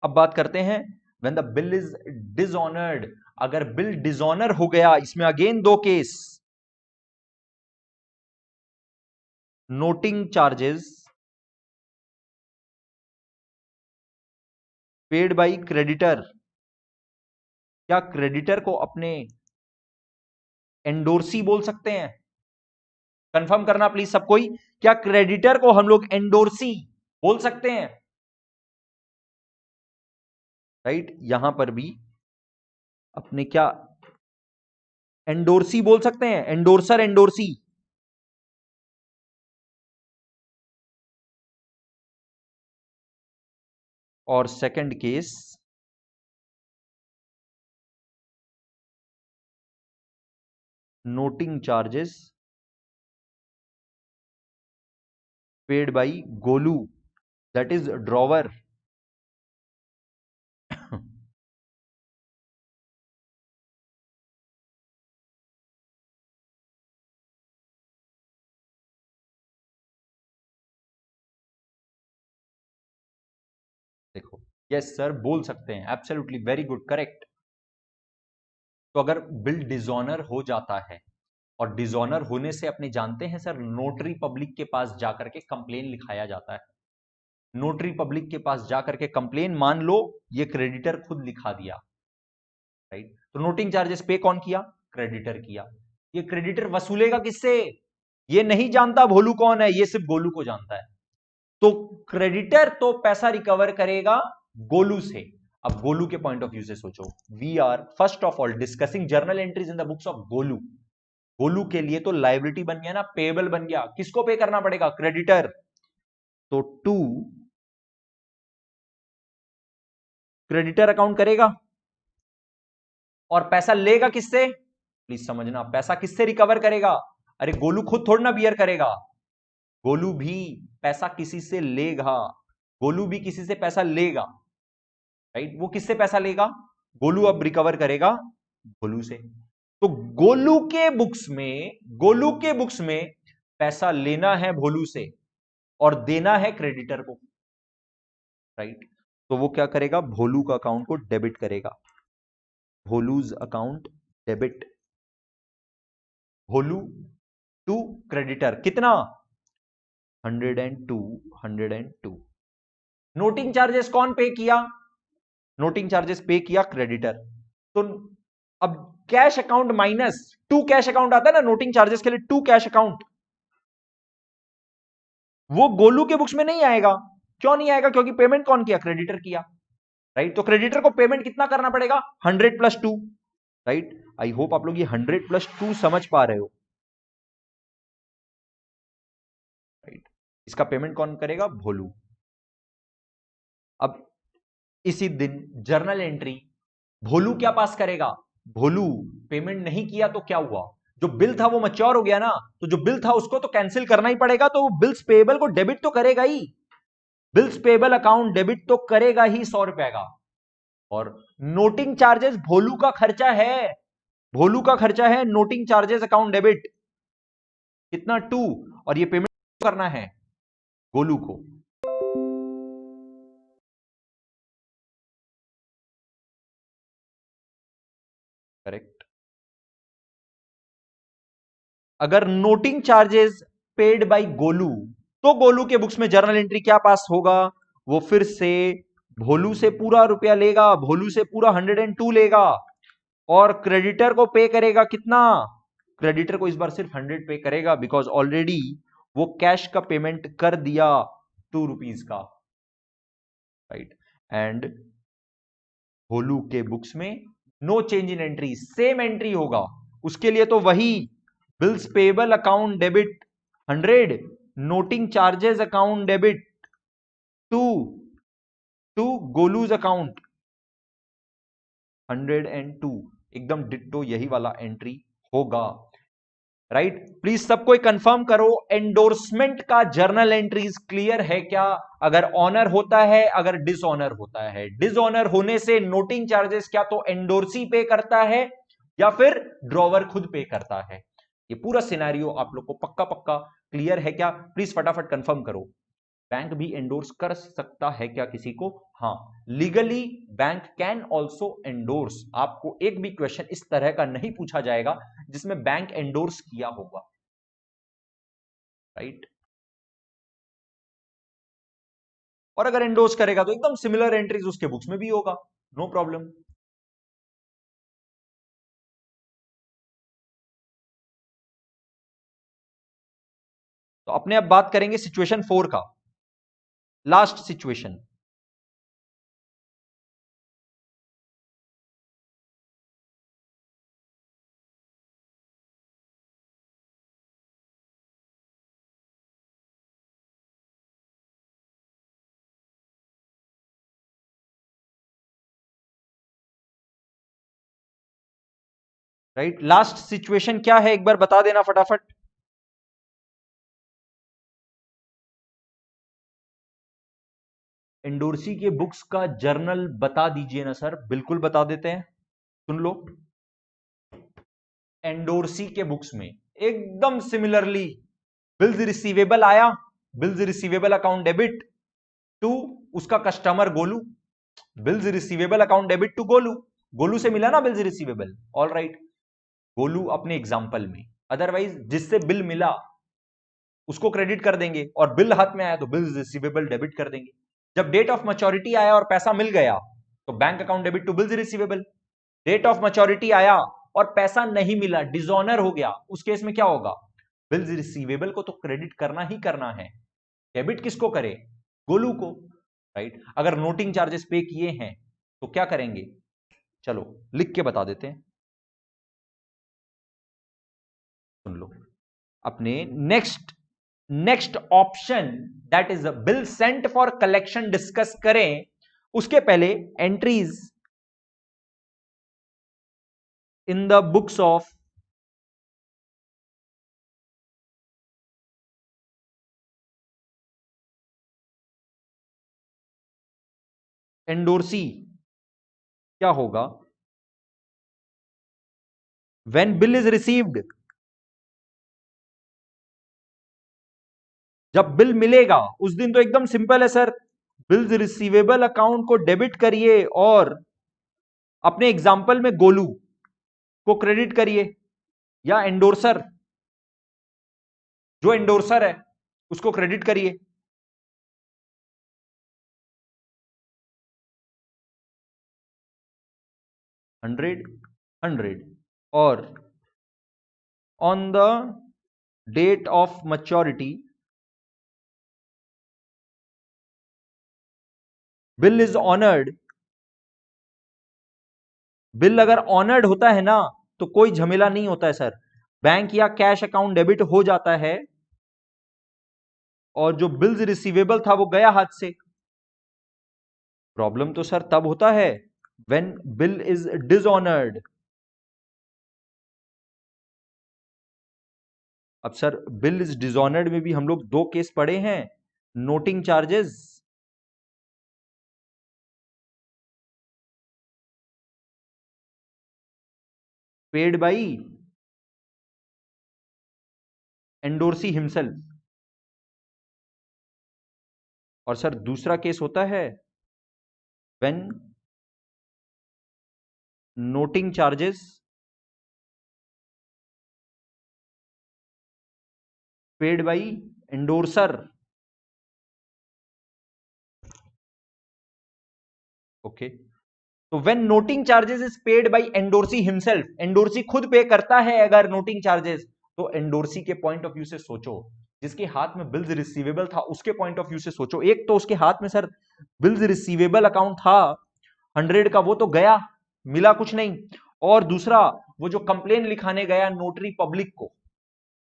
अब बात करते हैं when the bill is dishonoured. अगर बिल डिसऑनर हो गया, इसमें अगेन दो case, noting charges paid by creditor. क्या क्रेडिटर को अपने एंडोर्सी बोल सकते हैं, कंफर्म करना प्लीज सब कोई, क्या क्रेडिटर को हम लोग एंडोर्सी बोल सकते हैं, राइट। यहां पर भी अपने क्या एंडोर्सी बोल सकते हैं, एंडोर्सर, एंडोर्सी। और second case, noting charges paid by Golu, that is drawer. देखो, यस सर बोल सकते हैं, एब्सोल्युटली, वेरी गुड, करेक्ट। तो अगर बिल डिसऑनर हो जाता है, और डिसऑनर होने से अपने जानते हैं सर, नोटरी पब्लिक के पास जाकर के कंप्लेन लिखाया जाता है। नोटरी पब्लिक के पास जाकर के कंप्लेन, मान लो ये क्रेडिटर खुद लिखा दिया, राइट। तो नोटिंग चार्जेस पे कौन किया, क्रेडिटर किया। ये क्रेडिटर वसूलेगा किससे, ये नहीं जानता भोलू कौन है, ये सिर्फ गोलू को जानता है। तो क्रेडिटर तो पैसा रिकवर करेगा गोलू से। अब गोलू के पॉइंट ऑफ व्यू से सोचो, we are first of all discussing journal entries in the books of Golu. Golu के लिए तो लायबिलिटी बन गया ना, पेबल बन गया, किसको पे करना पड़ेगा, क्रेडिटर। तो टू क्रेडिटर अकाउंट करेगा, और पैसा लेगा किससे, प्लीज समझना, पैसा किससे रिकवर करेगा, अरे गोलू खुद थोड़ा ना बियर करेगा, गोलू भी पैसा किसी से लेगा, गोलू भी किसी से पैसा लेगा, राइट। वो किससे पैसा लेगा, गोलू अब रिकवर करेगा भोलू से। तो गोलू के बुक्स में, गोलू के बुक्स में पैसा लेना है भोलू से और देना है क्रेडिटर को, राइट। तो वो क्या करेगा, भोलू का अकाउंट को डेबिट करेगा, Bholu's account debit, Bholu to creditor, कितना 102, 102। नोटिंग चार्जेस कौन पे किया, नोटिंग चार्जेस पे किया क्रेडिटर। तो अब cash account minus two cash account आता है ना नोटिंग चार्जेस के लिए, टू कैश अकाउंट, वो गोलू के बुक्स में नहीं आएगा। क्यों नहीं आएगा, क्योंकि पेमेंट कौन किया, क्रेडिटर किया, राइट। तो क्रेडिटर को पेमेंट कितना करना पड़ेगा, 100+2, राइट। आई होप आप लोग ये 100+2 समझ पा रहे हो, राइट। इसका पेमेंट कौन करेगा, भोलू। अब इसी दिन जर्नल एंट्री भोलू क्या पास करेगा, भोलू पेमेंट नहीं किया तो क्या हुआ, जो बिल था वो मैच्योर हो गया ना, तो जो बिल था उसको तो कैंसिल करना ही पड़ेगा, तो वो बिल्स पेएबल को डेबिट तो करेगा ही, बिल्स पेएबल अकाउंट डेबिट तो करेगा ही 100 रुपए का। और नोटिंग चार्जेस भोलू का खर्चा है, भोलू का खर्चा है नोटिंग चार्जेस अकाउंट डेबिट, कितना 2, और ये पेमेंट करना है गोलू को। करेक्ट। अगर noting charges paid by Golu, तो गोलू के बुक्स में जर्नल एंट्री क्या पास होगा, वो फिर से भोलू से पूरा रुपया लेगा, भोलू से पूरा 102 लेगा, और क्रेडिटर को पे करेगा कितना, क्रेडिटर को इस बार सिर्फ 100 पे करेगा, बिकॉज ऑलरेडी वो कैश का पेमेंट कर दिया 2 रुपीज का, राइट। एंड भोलू के बुक्स में no change in entry, same entry होगा, उसके लिए तो वही bills payable account debit 100, noting charges account debit 2 to Golu's account 102, एकदम डिट्टो यही वाला एंट्री होगा, राइट। प्लीज सब कोई कंफर्म करो, एंडोर्समेंट का जर्नल एंट्रीज क्लियर है क्या, अगर ऑनर होता है, अगर डिसऑनर होता है, डिसऑनर होने से नोटिंग चार्जेस क्या तो एंडोर्सी पे करता है या फिर ड्रॉवर खुद पे करता है, ये पूरा सिनेरियो आप लोग को पक्का पक्का क्लियर है क्या, प्लीज फटाफट कंफर्म करो। बैंक भी एंडोर्स कर सकता है क्या किसी को, हाँ, legally bank can also endorse, आपको एक भी क्वेश्चन इस तरह का नहीं पूछा जाएगा जिसमें बैंक एंडोर्स किया होगा, राइट। और अगर एंडोर्स करेगा तो एकदम सिमिलर एंट्रीज उसके बुक्स में भी होगा, नो प्रॉब्लम। तो अपने अब बात करेंगे सिचुएशन 4 का, last situation. Right, last situation क्या है एक बार बता देना फटाफट। एंडोर्सी के बुक्स का जर्नल बता दीजिए ना सर, बिल्कुल बता देते हैं, सुन लो। एंडोर्सी के बुक्स में एकदम सिमिलरली बिल्स रिसीवेबल आया, bills receivable account debit to उसका customer Golu, bills receivable account debit to Golu, Golu से मिला ना bills receivable, all right, Golu अपने एग्जाम्पल में, अदरवाइज जिससे बिल मिला उसको क्रेडिट कर देंगे, और बिल हाथ में आया तो बिल्स रिसीवेबल डेबिट कर देंगे। जब डेट ऑफ मैच्योरिटी आया और पैसा मिल गया तो bank account debit to bills receivable, date of maturity आया और पैसा नहीं मिला, डिसऑनर हो गया, उस केस में क्या होगा, बिल्स रिसीवेबल को तो क्रेडिट करना ही करना है, डेबिट किसको करे, गोलू को, राइट। अगर नोटिंग चार्जेस पे किए हैं तो क्या करेंगे, चलो लिख के बता देते हैं, सुन लो। अपने next option that is bill sent for collection discuss करें, उसके पहले entries in the books of endorsee क्या होगा, व्हेन बिल इज रिसीव्ड, जब बिल मिलेगा उस दिन तो एकदम सिंपल है सर, बिल्स रिसीवेबल अकाउंट को डेबिट करिए और अपने एग्जाम्पल में गोलू को क्रेडिट करिए, या एंडोर्सर, जो एंडोर्सर है उसको क्रेडिट करिए, 100 और on the date of maturity bill is honoured bill अगर ऑनर्ड होता है ना तो कोई झमेला नहीं होता है सर, बैंक या कैश अकाउंट डेबिट हो जाता है और जो बिल्स रिसीवेबल था वो गया हाथ से। प्रॉब्लम तो सर तब होता है व्हेन बिल इज डिसऑनर्ड। अब सर बिल इज डिसऑनर्ड में भी हम लोग दो केस पढ़े हैं, noting charges paid by endorsee himself, और सर दूसरा केस होता है when noting charges paid by endorser. Okay, तो when noting charges is paid by endorsee himself, endorsee खुद पे करता है अगर नोटिंग चार्जेस, तो एंडोर्सी के पॉइंट ऑफ व्यू से सोचो, जिसके हाथ में बिल्स रिसीवेबल था उसके पॉइंट ऑफ व्यू से सोचो। एक तो उसके हाथ में सर बिल्स रिसीवेबल अकाउंट था 100 का, वो तो गया, मिला कुछ नहीं। और दूसरा वो जो कंप्लेन लिखाने गया नोटरी पब्लिक को,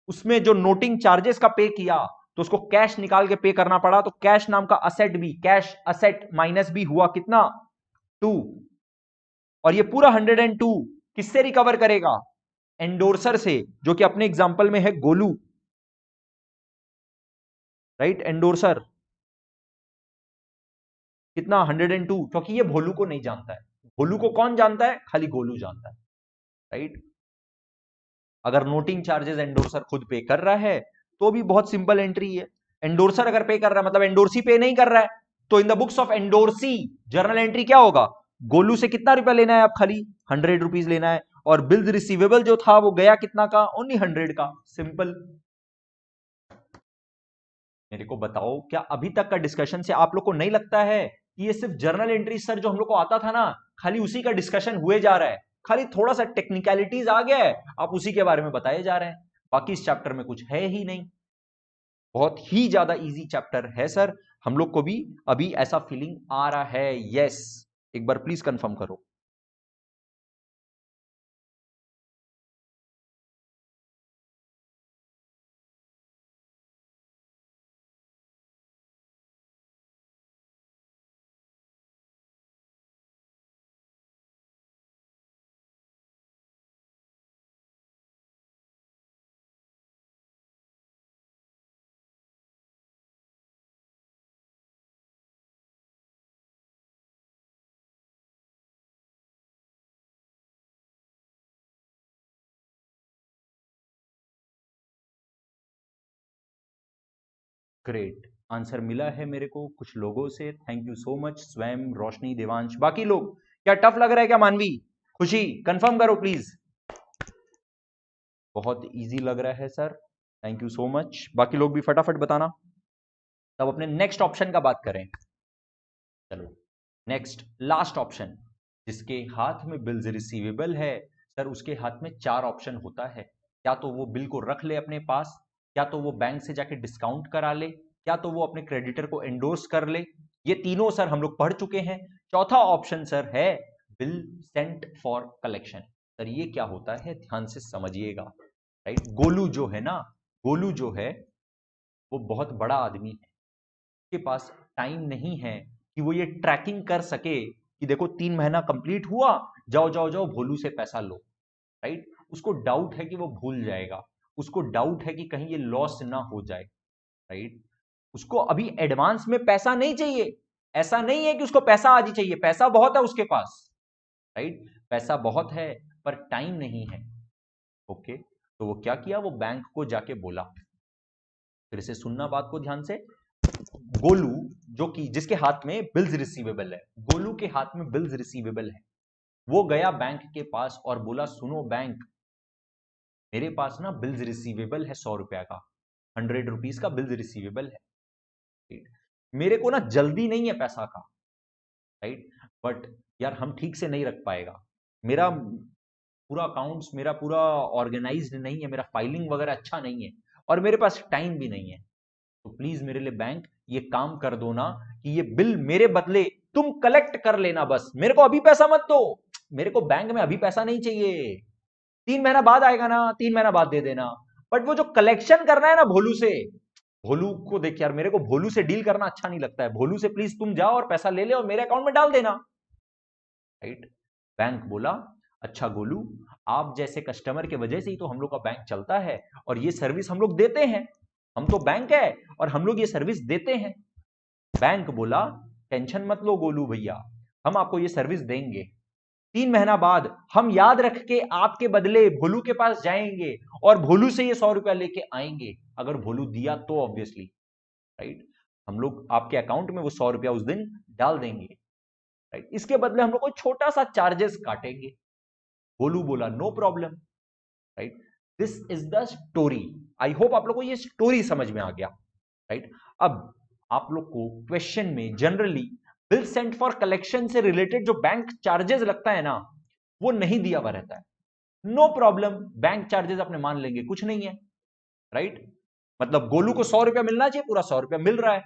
उसमें जो नोटिंग चार्जेस का पे किया तो उसको कैश निकाल के पे करना पड़ा, तो कैश नाम का असेट भी, कैश असेट माइनस भी हुआ कितना 2। और ये पूरा 102 किससे रिकवर करेगा? एंडोर्सर से, जो कि अपने एग्जांपल में है गोलू, राइट। एंडोर्सर कितना 102, क्योंकि ये भोलू को नहीं जानता है। भोलू को कौन जानता है? खाली गोलू जानता है, राइट। अगर नोटिंग चार्जेस एंडोर्सर खुद पे कर रहा है तो भी बहुत सिंपल एंट्री है। एंडोर्सर अगर पे कर रहा है मतलब एंडोर्सी पे नहीं कर रहा है, तो इन the books of endorsee journal entry क्या होगा? गोलू से कितना रुपया लेना है? आप खाली 100 रुपीज लेना है, और बिल्स रिसीवेबल जो था वो गया कितना का? ओनली 100 का। सिंपल। मेरे को बताओ, क्या अभी तक का डिस्कशन से आप लोग को नहीं लगता है कि ये सिर्फ जर्नल एंट्री सर जो हम लोग को आता था ना, खाली उसी का डिस्कशन हुए जा रहा है, खाली थोड़ा सा टेक्निकलिटीज आ गया है, आप उसी के बारे में बताए जा रहे हैं, बाकी इस चैप्टर में कुछ है ही नहीं। बहुत ही ज्यादा इजी चैप्टर है सर, हम लोग को भी अभी ऐसा फीलिंग आ रहा है। यस, एक बार प्लीज कंफर्म करो। ग्रेट, आंसर मिला है मेरे को कुछ लोगों से, थैंक यू सो मच। स्वयं, रोशनी, देवांश, बाकी लोग क्या टफ लग रहा है क्या? मानवी, खुशी, कंफर्म करो प्लीज। बहुत इजी लग रहा है sir, thank you so much. बाकी लोग भी फटाफट बताना। तब अपने नेक्स्ट ऑप्शन का बात करें। चलो नेक्स्ट लास्ट ऑप्शन, जिसके हाथ में बिल्स रिसीवेबल है सर, उसके हाथ में चार ऑप्शन होता है। क्या तो वो बिल को रख ले अपने पास, क्या तो वो बैंक से जाके डिस्काउंट करा ले, क्या तो वो अपने क्रेडिटर को एंडोर्स कर ले। ये तीनों सर हम लोग पढ़ चुके हैं। चौथा ऑप्शन सर है bill sent for collection. Sir ये क्या होता है, ध्यान से समझिएगा, राइट। गोलू जो है ना, गोलू जो है वो बहुत बड़ा आदमी है, उसके पास टाइम नहीं है कि वो ये ट्रैकिंग कर सके कि देखो 3 महीना कंप्लीट हुआ, जाओ जाओ जाओ भोलू से पैसा लो, राइट। उसको डाउट है कि वो भूल जाएगा, उसको डाउट है कि कहीं ये लॉस ना हो जाए, राइट। उसको अभी एडवांस में पैसा नहीं चाहिए, ऐसा नहीं है कि उसको पैसा आज ही चाहिए, पैसा बहुत है उसके पास, राइट। पैसा बहुत है पर टाइम नहीं है। ओके, तो वो क्या किया, वो बैंक को जाके बोला। फिर से सुनना बात को ध्यान से। गोलू, जो कि जिसके हाथ में बिल्स रिसीवेबल है, गोलू के हाथ में बिल्स रिसीवेबल है, वो गया बैंक के पास और बोला सुनो बैंक, मेरे पास ना बिल्स रिसीवेबल है 100 रुपया का, 100 रुपीज का बिल्स रिसीवेबल है, राइट। मेरे को ना जल्दी नहीं है पैसा का, राइट, बट यार हम ठीक से नहीं रख पाएगा, मेरा पूरा अकाउंट्स मेरा पूरा ऑर्गेनाइज्ड नहीं है, मेरा फाइलिंग वगैरह अच्छा नहीं है, और मेरे पास टाइम भी नहीं है, तो प्लीज मेरे लिए बैंक ये काम कर दो ना कि ये बिल मेरे बदले तुम कलेक्ट कर लेना, बस मेरे को अभी पैसा मत दो, मेरे को बैंक में अभी पैसा नहीं चाहिए, 3 महीना बाद आएगा ना, 3 महीना बाद दे देना। बट वो जो कलेक्शन करना है ना भोलू से, भोलू को देख यार, मेरे को भोलू से डील करना अच्छा नहीं लगता है, भोलू से प्लीज तुम जाओ और पैसा ले ले और मेरे अकाउंट में डाल देना, राइट। बैंक बोला अच्छा गोलू, आप जैसे कस्टमर की वजह से ही तो हम लोग का बैंक चलता है और ये सर्विस हम लोग देते हैं, हम तो बैंक है और हम लोग ये सर्विस देते हैं। बैंक बोला टेंशन मत लो गोलू भैया, हम आपको ये सर्विस देंगे, 3 महीना बाद हम याद रख के आपके बदले भोलू के पास जाएंगे और भोलू से ये 100 रुपया लेके आएंगे, अगर भोलू दिया तो ऑब्वियसली, राइट, हम लोग आपके अकाउंट में वो 100 रुपया उस दिन डाल देंगे, राइट, इसके बदले हम लोग को छोटा सा चार्जेस काटेंगे। भोलू बोला no problem, right. This is the story. I hope आप लोग को ये स्टोरी समझ में आ गया, राइट। अब आप लोग को क्वेश्चन में generally bill sent for collection से रिलेटेड जो बैंक चार्जेस लगता है ना, वो नहीं दिया हुआ रहता है। नो प्रॉब्लम, बैंक चार्जेस अपने मान लेंगे, कुछ नहीं है, राइट। मतलब गोलू को 100 रुपया मिलना चाहिए, पूरा 100 रुपया मिल रहा है,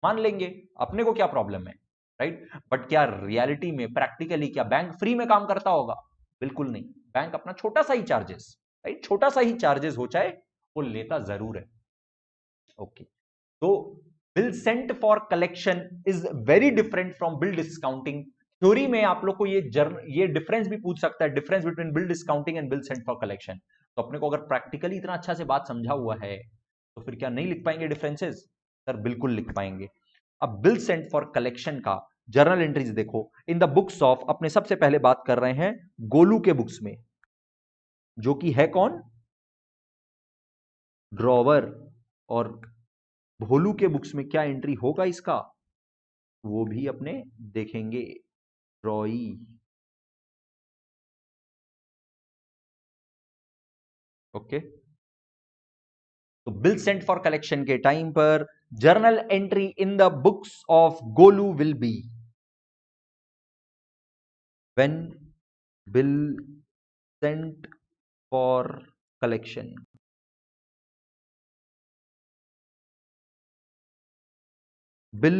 मान लेंगे, अपने को क्या प्रॉब्लम है, राइट। बट क्या रियलिटी में प्रैक्टिकली क्या बैंक फ्री में काम करता होगा? बिल्कुल नहीं, बैंक अपना छोटा सा ही चार्जेस, राइट, छोटा सा ही चार्जेस हो चाहे वो लेता जरूर है। ओके, तो bill sent for collection is very different from bill discounting. Theory में आप लोग को ये डिफरेंस भी पूछ सकता है, difference between bill discounting and bill sent for collection. तो अपने को अगर प्रैक्टिकली इतना अच्छा से बात समझा हुआ है तो फिर क्या नहीं लिख पाएंगे डिफरेंसेस? सर बिल्कुल लिख पाएंगे। अब बिल सेंट फॉर कलेक्शन का जर्नल एंट्रीज देखो इन द बुक्स ऑफ, अपने सबसे पहले बात कर रहे हैं गोलू के बुक्स में, जो कि है कौन? ड्रॉवर। और भोलू के बुक्स में क्या एंट्री होगा इसका, वो भी अपने देखेंगे, ड्रॉई। ओके, तो बिल सेंट फॉर कलेक्शन के टाइम पर journal entry in the books of Golu will be when bill sent for collection, bill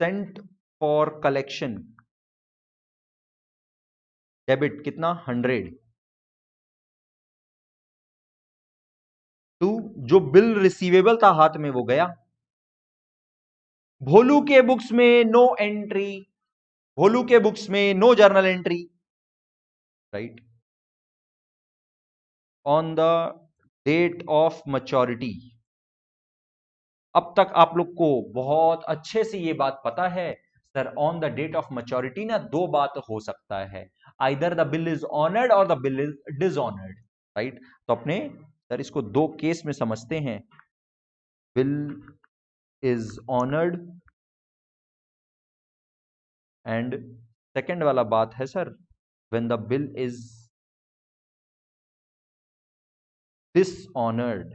sent for collection debit कितना 100 टू जो बिल रिसीवेबल था हाथ में वो गया। भोलू के बुक्स में नो एंट्री, भोलू के बुक्स में no journal entry, right, on the date of maturity. अब तक आप लोग को बहुत अच्छे से ये बात पता है sir, on the date of maturity ना दो बात हो सकता है, either the bill is honoured और the bill is dishonoured, right. तो अपने सर इसको दो केस में समझते हैं, bill is honoured and second वाला बात है sir when the bill is dishonoured.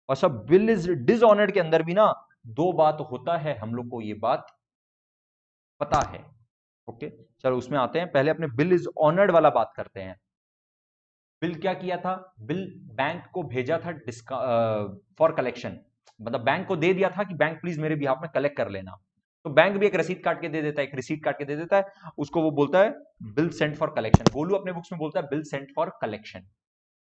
और सब बिल इज डिसऑनर्ड के अंदर भी ना दो बात होता है, हम लोग को ये बात पता है। ओके, चलो उसमें आते हैं, पहले अपने बिल इज ऑनर्ड वाला बात करते हैं। बिल क्या किया था? बिल बैंक को भेजा था फॉर कलेक्शन, मतलब बैंक को दे दिया था कि बैंक प्लीज मेरे बिहाफ में कलेक्ट कर लेना। तो बैंक भी एक रसीद काट के दे देता है, एक रिसीट काट के दे देता है, उसको वो बोलता है bill sent for collection. Golu अपने बुक्स में बोलता है बिल सेंट फॉर कलेक्शन,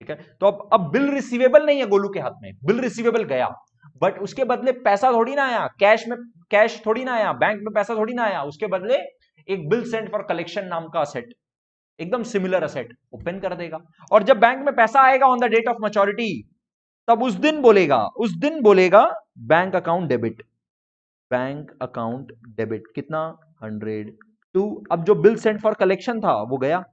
ठीक है। तो अब बिल रिसीवेबल नहीं है गोलू के हाथ में, बिल रिसीवेबल गया, बट उसके बदले पैसा थोड़ी ना आया, कैश थोड़ी ना आया, बैंक में पैसा थोड़ी ना आया, उसके बदले एक बिल सेंट फॉर कलेक्शन नाम का असेट, एकदम सिमिलर असेट ओपन कर देगा। और जब बैंक में पैसा आएगा on the date of maturity, तब उस दिन बोलेगा bank account debit, bank account debit कितना 100 टू, अब जो बिल सेंट फॉर कलेक्शन था वो गया।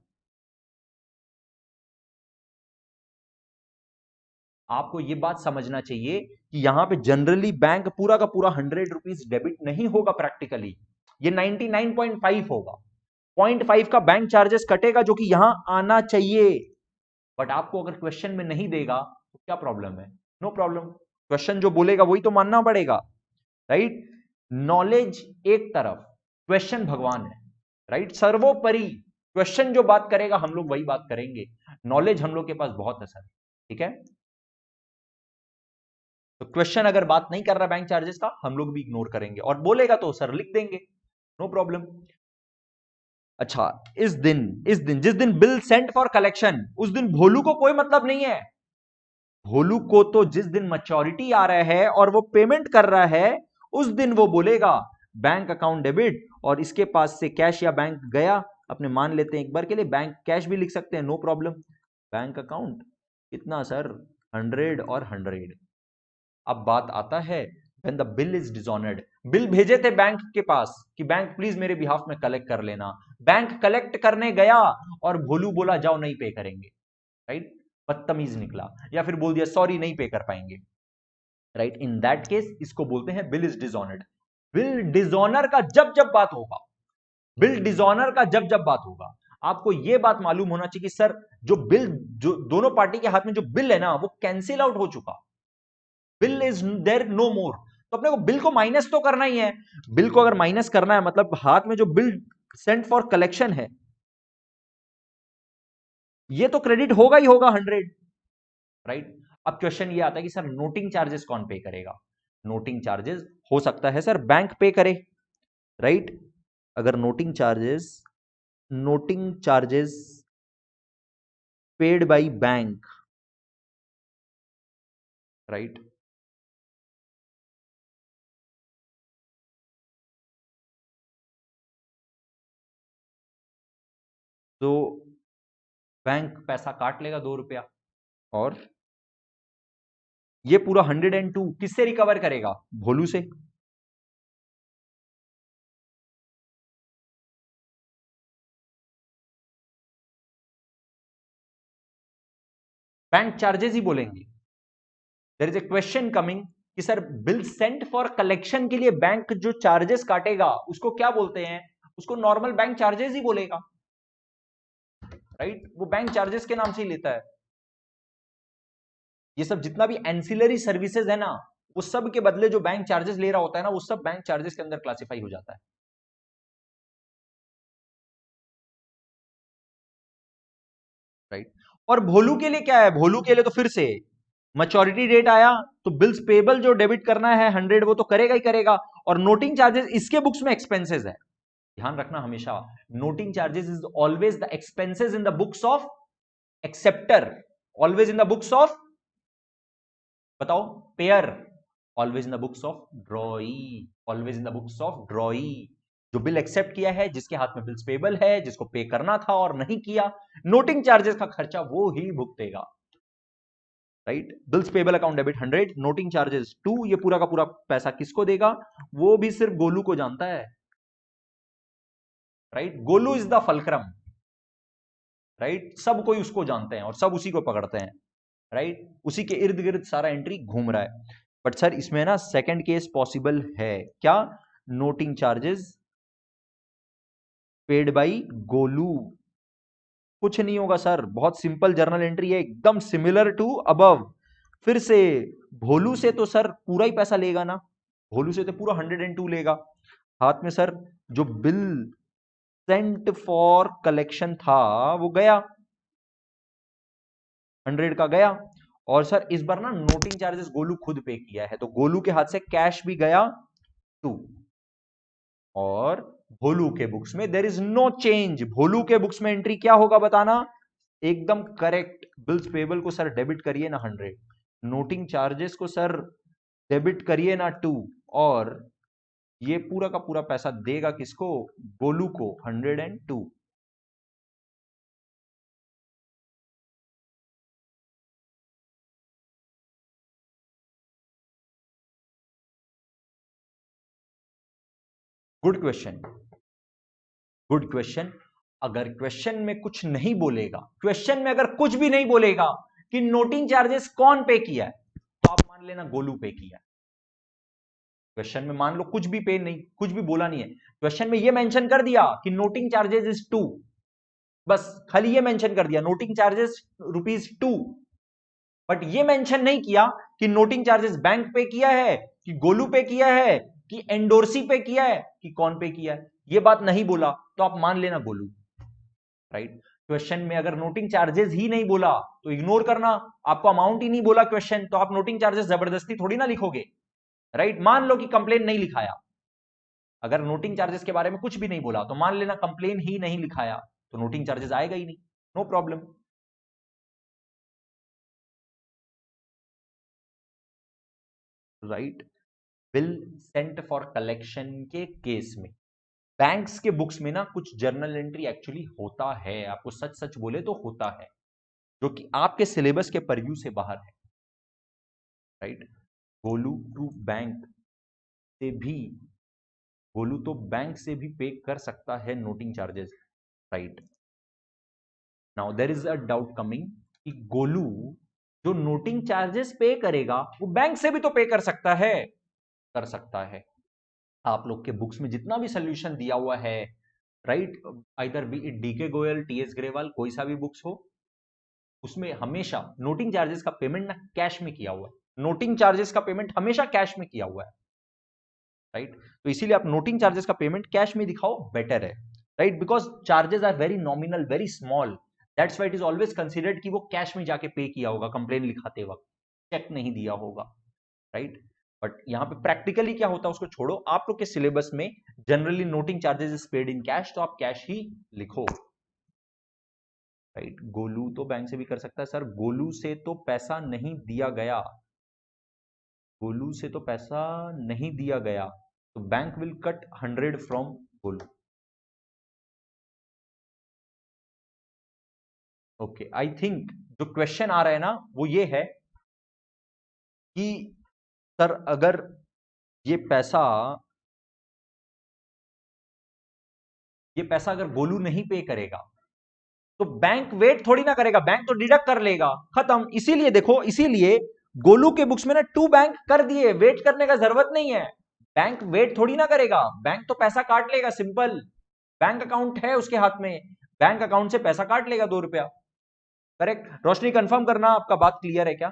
आपको ये बात समझना चाहिए कि यहां पे जनरली बैंक पूरा का पूरा 100 रुपीज डेबिट नहीं होगा, प्रैक्टिकली ये 99.5 होगा, 0.5 का बैंक चार्जेस कटेगा जो कि यहां आना चाहिए। बट आपको अगर क्वेश्चन में नहीं देगा तो क्या प्रॉब्लम है? नो प्रॉब्लम, क्वेश्चन जो बोलेगा वही तो मानना पड़ेगा, राइट। नॉलेज एक तरफ, क्वेश्चन भगवान है, राइट, सर्वोपरि क्वेश्चन जो बात करेगा हम लोग वही बात करेंगे, नॉलेज हम लोग के पास बहुत है सर, ठीक है। तो क्वेश्चन अगर बात नहीं कर रहा बैंक चार्जेस का, हम लोग भी इग्नोर करेंगे, और बोलेगा तो सर लिख देंगे, नो प्रॉब्लम। अच्छा, इस दिन जिस दिन बिल सेंट फॉर कलेक्शन, उस दिन भोलू को कोई मतलब नहीं है। भोलू को तो जिस दिन मैच्योरिटी आ रहा है और वो पेमेंट कर रहा है, उस दिन वो बोलेगा बैंक अकाउंट डेबिट, और इसके पास से कैश या बैंक गया, अपने मान लेते हैं एक बार के लिए बैंक कैश भी लिख सकते हैं, नो प्रॉब्लम। बैंक अकाउंट कितना सर, 100 और 100। अब बात आता है when the bill is dishonoured, bill भेजे थे बैंक के पास कि बैंक प्लीज मेरे बिहाफ में कलेक्ट कर लेना, बैंक कलेक्ट करने गया और भोलू बोला जाओ नहीं पे करेंगे, राइट, बदतमीज निकला, या फिर बोल दिया सॉरी नहीं पे कर पाएंगे, राइट, इन दैट केस इसको बोलते हैं bill is dishonoured. Bill dishonour का जब जब बात होगा, बिल डिसऑनर का जब जब बात होगा, आपको यह बात मालूम होना चाहिए कि सर जो बिल, जो दोनों पार्टी के हाथ में जो बिल है ना, वो कैंसिल आउट हो चुका, बिल इज देयर नो मोर। तो अपने को बिल को माइनस तो करना ही है, बिल को अगर माइनस करना है मतलब हाथ में जो बिल सेंट फॉर कलेक्शन है, ये तो क्रेडिट होगा ही होगा 100, राइट। अब क्वेश्चन ये आता है कि सर नोटिंग चार्जेस कौन पे करेगा। नोटिंग चार्जेस हो सकता है सर बैंक पे करे, राइट। अगर noting charges paid by bank, right, तो बैंक पैसा काट लेगा 2 रुपया, और ये पूरा 102 किससे रिकवर करेगा, भोलू से। बैंक चार्जेस ही बोलेंगे। There is a question coming कि sir bill sent for collection के लिए बैंक जो चार्जेस काटेगा उसको क्या बोलते हैं, उसको नॉर्मल बैंक चार्जेस ही बोलेगा, राइट, वो बैंक चार्जेस के नाम से ही लेता है। ये सब जितना भी एंसिलरी सर्विसेज है ना, वो सब के बदले जो बैंक चार्जेस ले रहा होता है ना, वो सब बैंक चार्जेस के अंदर क्लासिफाई हो जाता है, राइट। और भोलू के लिए क्या है, भोलू के लिए तो फिर से मैच्योरिटी डेट आया तो बिल्स पेबल जो डेबिट करना है 100, वो तो करेगा ही करेगा, और नोटिंग चार्जेस इसके बुक्स में एक्सपेंसेस है। ध्यान रखना हमेशा, noting charges is always the expenses in the books of acceptor, always in the books of, बताओ, payer, always in the books of drawee, always in the books of drawee. जो बिल एक्सेप्ट किया है, जिसके हाथ में बिल्स पेबल है, जिसको पे करना था और नहीं किया, नोटिंग चार्जेस का खर्चा वो ही भुगतेगा, right. Bills payable account debit 100, noting charges 2, ये पूरा का पूरा पैसा किसको देगा, वो भी सिर्फ गोलू को जानता है, right. Golu is the fulcrum, right, सब कोई उसको जानते हैं और सब उसी को पकड़ते हैं, राइट, उसी के इर्द गिर्द सारा एंट्री घूम रहा है। बट सर इसमें ना सेकंड केस पॉसिबल है, क्या, noting charges paid by Golu. कुछ नहीं होगा सर, बहुत सिंपल जर्नल एंट्री है, एकदम सिमिलर टू अबव। फिर से भोलू से तो सर पूरा ही पैसा लेगा ना, भोलू से तो पूरा 102 लेगा हाथ में सर, जो बिल सेंट फॉर कलेक्शन था वो गया, 100 का गया, और सर इस बार ना नोटिंग चार्जेस गोलू खुद पे किया है, तो गोलू के हाथ से कैश भी गया 2, और भोलू के बुक्स में देयर इज नो चेंज। भोलू के बुक्स में एंट्री क्या होगा बताना, एकदम करेक्ट, बिल्स पेबल को सर डेबिट करिए ना 100, नोटिंग चार्जेस को सर डेबिट करिए ना 2, और ये पूरा का पूरा पैसा देगा किसको, गोलू को 102। Good question, good question. अगर क्वेश्चन में कुछ नहीं बोलेगा, क्वेश्चन में अगर कुछ भी नहीं बोलेगा कि नोटिंग चार्जेस कौन पे किया है, तो आप मान लेना गोलू पे किया। क्वेश्चन में मान लो कुछ भी पे नहीं, कुछ भी बोला नहीं है, क्वेश्चन में ये मेंशन कर दिया कि नोटिंग चार्जेस इज 2, बस खाली ये मेंशन कर दिया नोटिंग चार्जेस ₹2, बट ये मेंशन नहीं किया कि नोटिंग चार्जेस बैंक पे किया है, कि गोलू पे किया है, कि एंडोर्सी पे किया है, कि कौन पे किया है, ये बात नहीं बोला, तो आप मान लेना गोलू, राइट। क्वेश्चन में अगर नोटिंग चार्जेस ही नहीं बोला तो इग्नोर करना, आपको अमाउंट ही नहीं बोला क्वेश्चन, तो आप नोटिंग चार्जेस जबरदस्ती थोड़ी ना लिखोगे, राइट। मान लो कि कंप्लेन नहीं लिखाया, अगर नोटिंग चार्जेस के बारे में कुछ भी नहीं बोला तो मान लेना कंप्लेन ही नहीं लिखाया, तो नोटिंग चार्जेस आएगा ही नहीं, no problem, right. Bill sent for collection के केस में बैंक्स के बुक्स में ना कुछ जर्नल एंट्री एक्चुअली होता है, आपको सच सच बोले तो होता है, जो कि आपके सिलेबस के परव्यू से बाहर है, राइट। गोलू टू बैंक से भी, गोलू तो बैंक से भी पे कर सकता है noting charges, right. Now there is a doubt coming कि गोलू जो नोटिंग चार्जेस पे करेगा वो बैंक से भी तो पे कर सकता है, कर सकता है। आप लोग के बुक्स में जितना भी सोल्यूशन दिया हुआ है, right, either be it DK Goyal, TS Grewal, कोई सा भी बुक्स हो, उसमें हमेशा नोटिंग चार्जेस का पेमेंट ना कैश में किया हुआ है, नोटिंग चार्जेस का पेमेंट हमेशा कैश में किया हुआ है, राइट। तो इसीलिए आप नोटिंग चार्जेस का पेमेंट कैश में दिखाओ, बेटर है, right, because charges are very nominal, very small, that's why it is always considered कि वो कैश में जाके पे किया होगा, कंप्लेन लिखाते वक्त चेक नहीं दिया होगा, राइट। बट यहां पे प्रैक्टिकली क्या होता है उसको छोड़ो, आप लोग के सिलेबस में generally noting charges is paid in cash, तो आप कैश ही लिखो, राइट। गोलू तो बैंक से भी कर सकता है सर, गोलू से तो पैसा नहीं दिया गया, गोलू से तो पैसा नहीं दिया गया, तो bank will cut 100 from Golu, okay. I think जो क्वेश्चन आ रहा है ना वो ये है कि सर अगर ये पैसा, ये पैसा अगर गोलू नहीं पे करेगा तो बैंक वेट थोड़ी ना करेगा, बैंक तो डिडक्ट कर लेगा, खत्म। इसीलिए देखो, इसीलिए गोलू के बुक्स में ना टू बैंक कर दिए, वेट करने का जरूरत नहीं है, बैंक वेट थोड़ी ना करेगा, बैंक तो पैसा काट लेगा, सिंपल, बैंक अकाउंट है उसके हाथ में, बैंक अकाउंट से पैसा काट लेगा 2 रुपया, करेक्ट। रोशनी कंफर्म करना आपका बात क्लियर है क्या,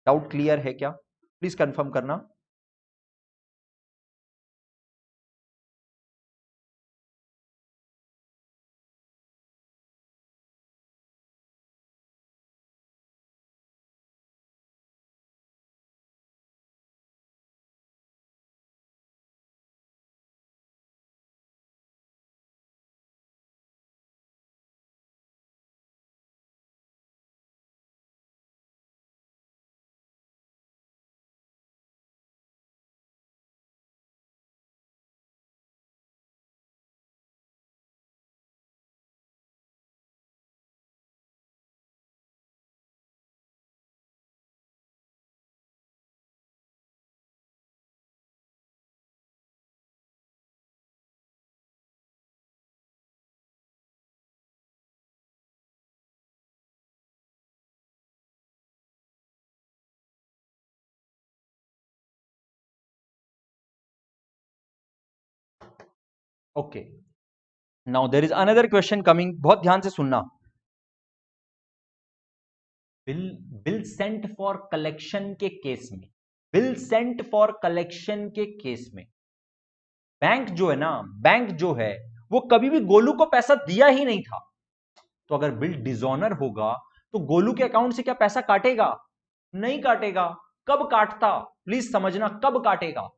डाउट क्लियर है क्या, प्लीज कंफर्म करना। Okay, now there is another question coming, बहुत ध्यान से सुनना। Bill, bill sent for collection के केस में, बिल सेंट फॉर कलेक्शन के केस में बैंक जो है ना, बैंक जो है वो कभी भी गोलू को पैसा दिया ही नहीं था, तो अगर बिल डिसऑनर होगा तो गोलू के अकाउंट से क्या पैसा काटेगा, नहीं काटेगा। कब काटता, प्लीज समझना, कब काटेगा,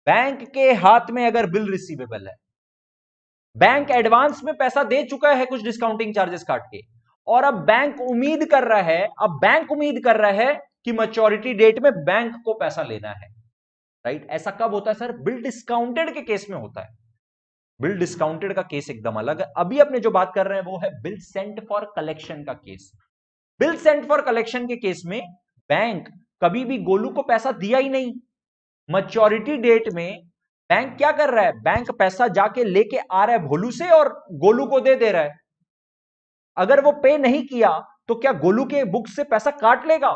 बैंक के हाथ में अगर बिल रिसीवेबल है, बैंक एडवांस में पैसा दे चुका है कुछ डिस्काउंटिंग चार्जेस काट के, और अब बैंक उम्मीद कर रहा है, अब बैंक उम्मीद कर रहा है कि मैच्योरिटी डेट में बैंक को पैसा लेना है, राइट। ऐसा कब होता है सर, बिल डिस्काउंटेड के केस में होता है, बिल डिस्काउंटेड का केस एकदम अलग है। अभी अपने जो बात कर रहे हैं वो है बिल सेंट फॉर कलेक्शन का case. Bill sent for collection के केस में बैंक कभी भी गोलू को पैसा दिया ही नहीं, मैच्योरिटी डेट में बैंक क्या कर रहा है, बैंक पैसा जाके लेके आ रहा है भोलू से और गोलू को दे दे रहा है। अगर वो पे नहीं किया तो क्या गोलू के बुक से पैसा काट लेगा,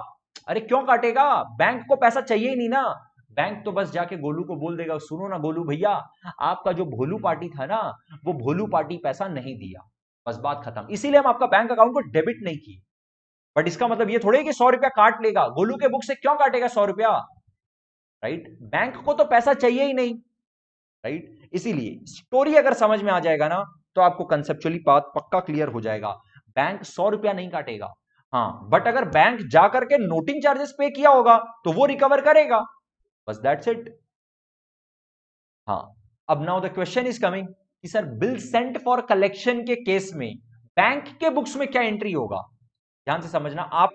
अरे क्यों काटेगा, बैंक को पैसा चाहिए ही नहीं ना, बैंक तो बस जाके गोलू को बोल देगा, सुनो ना गोलू भैया, आपका जो भोलू पार्टी था ना, वो भोलू पार्टी पैसा नहीं दिया, बस बात खत्म, इसीलिए हम आपका बैंक अकाउंट को डेबिट नहीं किए। बट इसका मतलब ये थोड़े कि 100 रुपया काट लेगा, गोलू के बुक से क्यों काटेगा 100 रुपया, राइट, बैंक को तो पैसा चाहिए ही नहीं, राइट। इसीलिए स्टोरी अगर समझ में आ जाएगा ना तो आपको कंसेप्चुअली बात पक्का क्लियर हो जाएगा। बैंक 100 रुपया नहीं काटेगा, हाँ, बट अगर बैंक जाकर के नोटिंग चार्जेस पे किया होगा तो वो रिकवर करेगा, बस दैट्स इट। हाँ, अब now the question is coming कि sir bill sent for collection के केस में बैंक के बुक्स में क्या एंट्री होगा। ध्यान से समझना, आप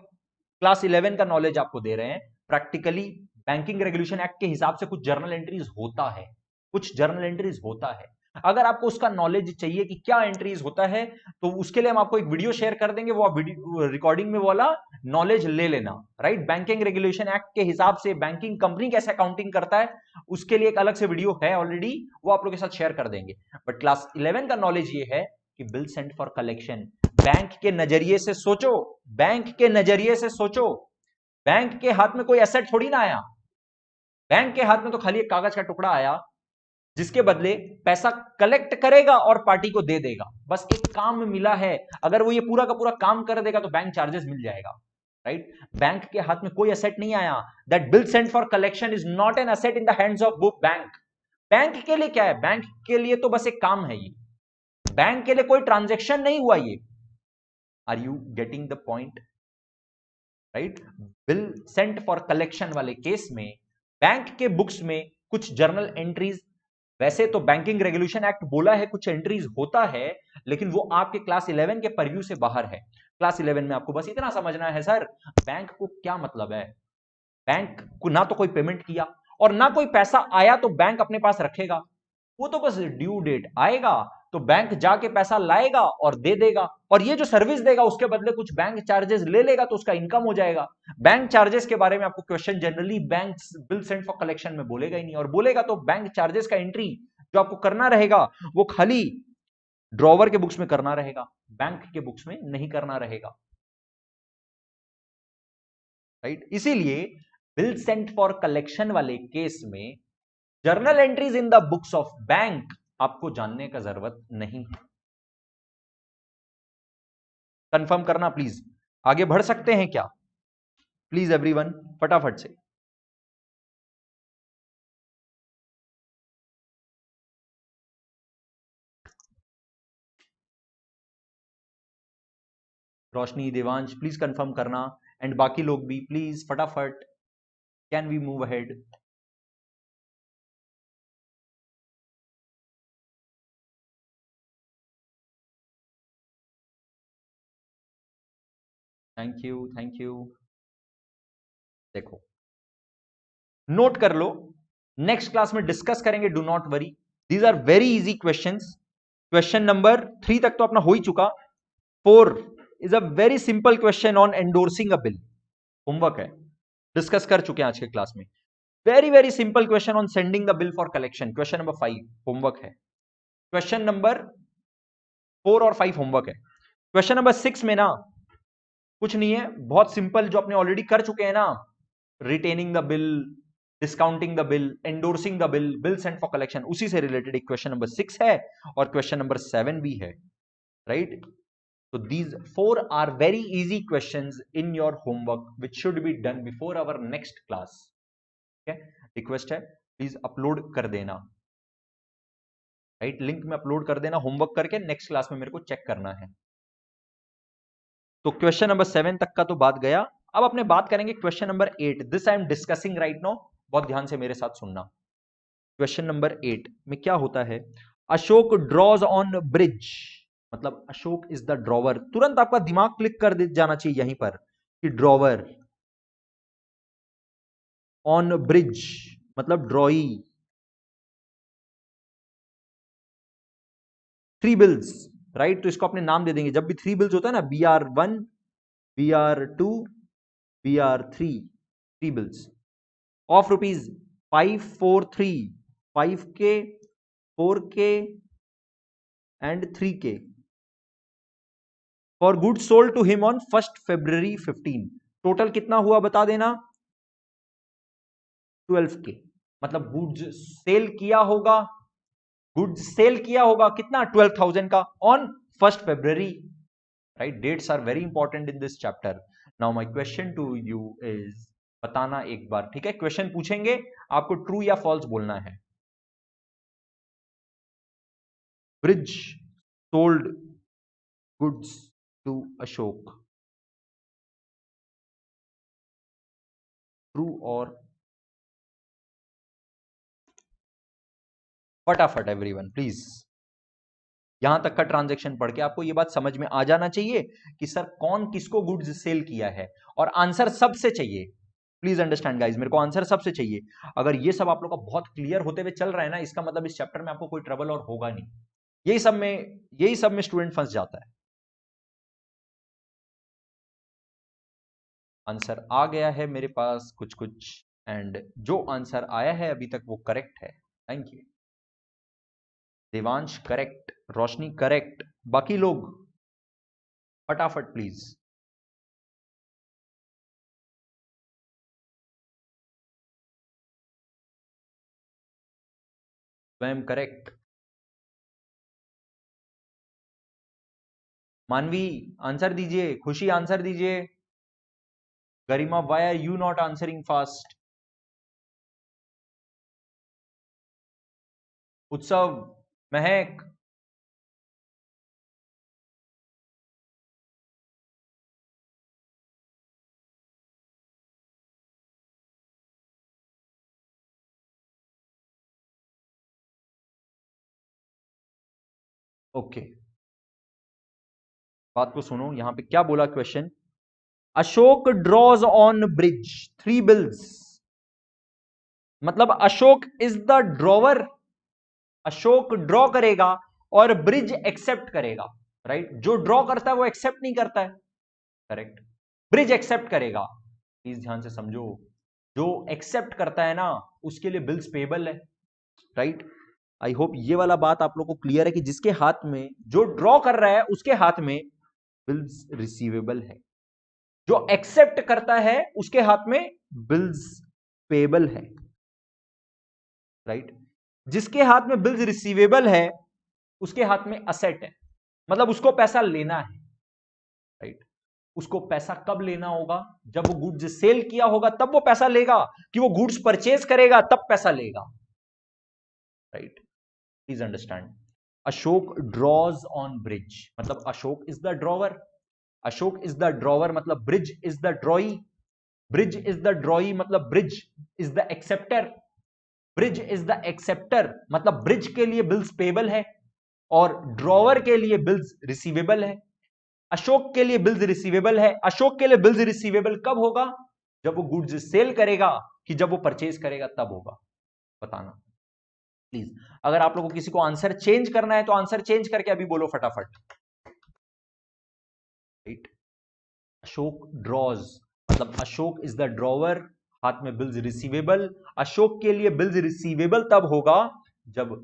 क्लास 11 का नॉलेज आपको दे रहे हैं। प्रैक्टिकली बैंकिंग रेगुलेशन एक्ट के हिसाब से कुछ जर्नल एंट्रीज होता है, कुछ जर्नल एंट्रीज होता है। अगर आपको उसका नॉलेज चाहिए कि क्या एंट्रीज होता है, तो उसके लिए हम आपको एक वीडियो शेयर कर देंगे, वो आप वीडियो रिकॉर्डिंग में वाला नॉलेज ले लेना, राइट। बैंकिंग रेगुलेशन एक्ट के हिसाब से बैंकिंग कंपनी कैसे अकाउंटिंग करता है, उसके लिए एक अलग से वीडियो है ऑलरेडी, वो आप लोग के साथ शेयर कर देंगे। बट क्लास 11 का नॉलेज ये है कि bill sent for collection, bank के नजरिए से सोचो, बैंक के नजरिए से सोचो, बैंक के हाथ में कोई एसेट थोड़ी ना आया, बैंक के हाथ में तो खाली एक कागज का टुकड़ा आया जिसके बदले पैसा कलेक्ट करेगा और पार्टी को दे देगा, बस एक काम मिला है। अगर वो ये पूरा का पूरा काम कर देगा तो बैंक चार्जेस मिल जाएगा, राइट। बैंक के हाथ में कोई एसेट नहीं आया। That bill sent for collection is not an asset in the hands of book bank. Bank के लिए क्या है, बैंक के लिए तो बस एक काम है, ये बैंक के लिए कोई ट्रांजेक्शन नहीं हुआ ये। Are you getting the point, right. Bill sent for collection वाले केस में बैंक के बुक्स में कुछ जर्नल एंट्रीज, वैसे तो बैंकिंग रेगुलेशन एक्ट बोला है कुछ एंट्रीज होता है, लेकिन वो आपके क्लास 11 के परव्यू से बाहर है। क्लास 11 में आपको बस इतना समझना है सर बैंक को क्या मतलब है। बैंक को ना तो कोई पेमेंट किया और ना कोई पैसा आया तो बैंक अपने पास रखेगा, वो तो बस ड्यू डेट आएगा तो बैंक जाके पैसा लाएगा और दे देगा, और ये जो सर्विस देगा उसके बदले कुछ बैंक चार्जेस ले लेगा तो उसका इनकम हो जाएगा। बैंक चार्जेस के बारे में आपको question generally bank bill sent for collection में बोलेगा ही नहीं, और बोलेगा तो बैंक चार्जेस का एंट्री जो आपको करना रहेगा वो खाली ड्रॉवर के बुक्स में करना रहेगा, बैंक के बुक्स में नहीं करना रहेगा, राइट। इसीलिए बिल सेंट फॉर कलेक्शन वाले केस में journal entries in the books of bank आपको जानने का जरूरत नहीं है। कंफर्म करना प्लीज, आगे बढ़ सकते हैं क्या, प्लीज एवरीवन फटाफट से। रोशनी, देवांश, प्लीज कंफर्म करना, एंड बाकी लोग भी प्लीज फटाफट। Can we move ahead. Thank you, thank you. देखो, नोट कर लो, नेक्स्ट क्लास में डिस्कस करेंगे, do not worry. These are very easy questions. Question number 3 तक तो अपना हो ही चुका। 4 is a very simple question on endorsing a bill, homework है, डिस्कस कर चुके हैं आज के क्लास में। Very very simple question on sending the bill for collection, question number 5 homework है। क्वेश्चन नंबर 4 और 5 होमवर्क है। क्वेश्चन नंबर 6 में ना कुछ नहीं है, बहुत सिंपल, जो अपने ऑलरेडी कर चुके हैं ना, retaining the bill, discounting the bill, endorsing the bill, bill sent for collection, उसी से रिलेटेड एक क्वेश्चन नंबर 6 है और क्वेश्चन नंबर 7 भी है, right. So these 4 are very easy questions in your homework which should be done before our next class. Okay? Request है प्लीज अपलोड कर देना, राइट, लिंक में अपलोड कर देना होमवर्क करके, नेक्स्ट क्लास में मेरे को चेक करना है। तो क्वेश्चन नंबर 7 तक का तो बात गया। अब अपने बात करेंगे question number 8, this I am discussing right now, बहुत ध्यान से मेरे साथ सुनना। क्वेश्चन नंबर 8 में क्या होता है, अशोक ड्रॉज ऑन ब्रिज, मतलब अशोक इज द ड्रॉवर। तुरंत आपका दिमाग क्लिक कर जाना चाहिए यहीं पर कि ड्रॉवर, ऑन ब्रिज मतलब ड्रॉई, 3 बिल्स, राइट। तो इसको अपने नाम दे देंगे, जब भी 3 बिल्स होता है ना, BR1, BR2, BR3, 3 bills of rupees 543, 5K, 4K and 3K for good sold to him on 1 February 15। Total कितना हुआ बता देना, 12K, मतलब गुड्स सेल किया होगा, गुड्स सेल किया होगा कितना, 12,000 का on 1 February, right. Dates are very important in this chapter. Now my question to you is, बताना एक बार, ठीक है, क्वेश्चन पूछेंगे आपको ट्रू या फॉल्स बोलना है। Bridge sold goods to Ashok. True or फटाफट एवरीवन प्लीज। यहां तक का ट्रांजैक्शन पढ़ के आपको ये बात समझ में आ जाना चाहिए कि सर कौन किसको गुड्स सेल किया है, और आंसर सबसे चाहिए। प्लीज अंडरस्टैंड गाइज, मेरे को आंसर सबसे चाहिए। अगर ये सब आप लोग का बहुत क्लियर होते हुए चल रहा है ना, इसका मतलब इस चैप्टर में आपको कोई ट्रबल और होगा नहीं। यही सब में स्टूडेंट फंस जाता है। आंसर आ गया है मेरे पास कुछ कुछ, एंड जो आंसर आया है अभी तक वो करेक्ट है। Thank you. Devansh correct, Roshni correct, बाकी लोग फटाफट प्लीज। स्वयं करेक्ट। मानवी आंसर दीजिए, खुशी आंसर दीजिए, Garima why are you not answering fast? Utsav, Mahak, okay बात को सुनो, यहां पे क्या बोला question? Ashok draws on Brij 3 bills, मतलब Ashok is the drawer. Ashok draw करेगा और ब्रिज एक्सेप्ट करेगा, राइट? जो ड्रॉ करता है वो एक्सेप्ट नहीं करता है, करेक्ट? ब्रिज एक्सेप्ट करेगा। प्लीज ध्यान से समझो, जो एक्सेप्ट करता है ना उसके लिए बिल्स पेबल है, राइट? आई होप ये वाला बात आप लोग को क्लियर है कि जिसके हाथ में, जो ड्रॉ कर रहा है उसके हाथ में बिल्स रिसीवेबल है, जो एक्सेप्ट करता है उसके हाथ में बिल्स पेबल है, राइट? जिसके हाथ में बिल्स रिसीवेबल है उसके हाथ में असेट है, मतलब उसको पैसा लेना है, राइट? उसको पैसा कब लेना होगा? जब वो गुड्स सेल किया होगा तब वो पैसा लेगा, कि वो गुड्स परचेज करेगा तब पैसा लेगा, right? Please understand. Ashok draws on Brij, मतलब Ashok is the drawer. Ashok is the drawer मतलब Brij is the drawee. Brij is the drawee मतलब Brij is the acceptor. Brij is the acceptor मतलब ब्रिज के लिए बिल्स पेबल है और ड्रॉवर के लिए बिल्स रिसीवेबल है। अशोक के लिए बिल्स रिसीवेबल है। अशोक के लिए बिल्स रिसीवेबल कब होगा? जब वो गुड्स सेल करेगा, कि जब वो परचेज करेगा तब होगा? बताना प्लीज। अगर आप लोगों को किसी को आंसर चेंज करना है तो आंसर चेंज करके अभी बोलो फटाफट, राइट? अशोक ड्रॉज मतलब अशोक इज द ड्रॉवर, हाथ में बिल्स रिसीवेबल। अशोक के लिए बिल्स रिसीवेबल तब होगा जब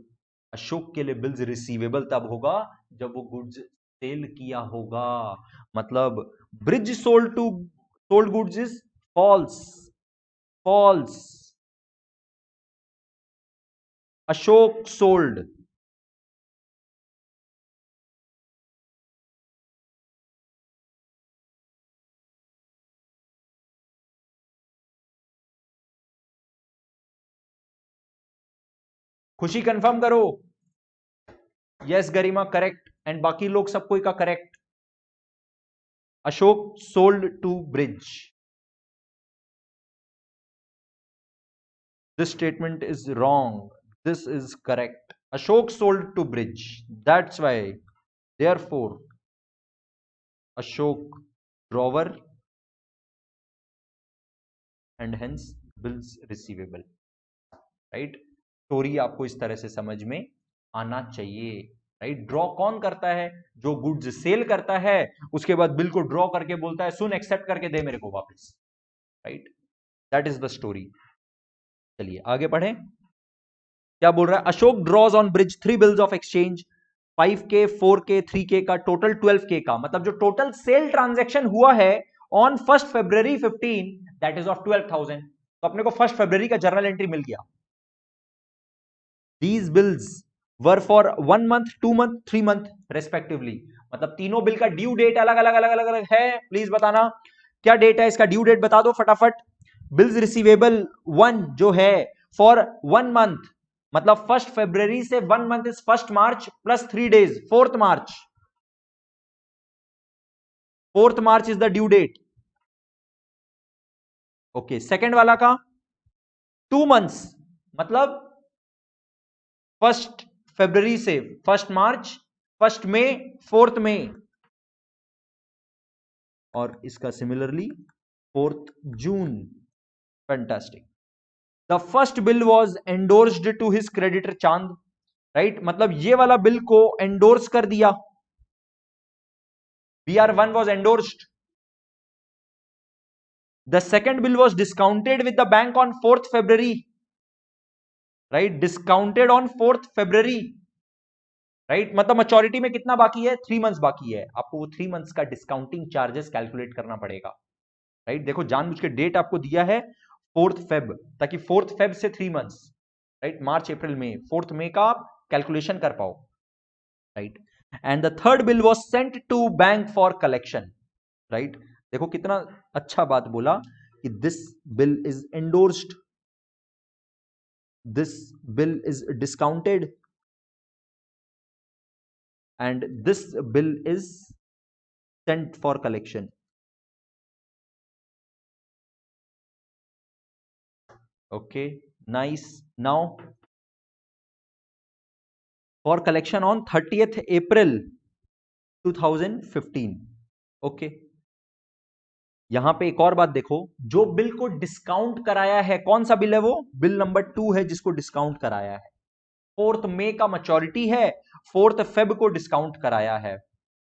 अशोक के लिए बिल्स रिसीवेबल तब होगा जब वो गुड्स सेल किया होगा। मतलब Brij sold goods is false, false. Ashok sold, Khushi confirm करो। यस गरिमा करेक्ट, एंड बाकी लोग सब कोई का correct. Ashok sold to Brij. This statement is wrong, this is correct. Ashok sold to Brij, that's why, therefore Ashok drawer and hence bills receivable, right? Story आपको इस तरह से समझ में आना चाहिए, राइट? ड्रॉ कौन करता है? जो गुड्स सेल करता है उसके बाद बिल को ड्रॉ करके बोलता है सुन एक्सेप्ट करके दे मेरे को वापस, right? That is the story. चलिए आगे बढ़े। क्या बोल रहा है? Ashok draws on Brij 3 bills of exchange 5K 4K 3K का टोटल 12K का, मतलब जो टोटल सेल ट्रांजैक्शन हुआ है on 1 February 15 that is of 12,000। तो अपने को 1 February का जर्नल एंट्री मिल गया। These bills were for 1 month, 2 month, 3 month respectively, मतलब तीनों बिल का ड्यू डेट अलग अलग अलग अलग अलग है। प्लीज बताना क्या डेट है इसका, ड्यू डेट बता दो फटाफट। बिल्स रिसीवेबल 1 जो है फॉर 1 मंथ, मतलब 1 फरवरी से 1 month is 1 March plus 3 days, 4 March. 4 March is the due date. Okay, second वाला का 2 मंथ्स, मतलब 1 फरवरी से 1 मार्च, 1 मई, 4 मई, और इसका सिमिलरली 4 जून। Fantastic. The first bill was endorsed to his creditor Chand, right, मतलब ये वाला बिल को एंडोर्स कर दिया, BR1 was endorsed. The second bill was discounted with the bank on 4th February, right, discounted on 4th February, right, मतलब मैच्योरिटी में कितना बाकी है, 3 मंथ्स बाकी है, आपको वो 3 मंथ्स का डिस्काउंटिंग चार्जेस कैलकुलेट करना पड़ेगा, राइट। देखो जानबूझ के डेट आपको दिया है 4th फेब, ताकि 4th फेब से 3 मंथ्स, राइट, मार्च अप्रैल मई, 4th मई का आप कैलकुलेशन कर पाओ, right. And the third bill was sent to bank for collection, right. देखो कितना अच्छा बात बोला कि this bill is endorsed, this bill is discounted, and this bill is sent for collection. Okay, nice. Now for collection on 30th April 2015. Okay, यहां पे एक और बात देखो, जो बिल को डिस्काउंट कराया है, कौन सा बिल है वो, बिल नंबर 2 है जिसको डिस्काउंट कराया है। 4th मई का मैच्योरिटी है, 4th फेब को डिस्काउंट कराया है,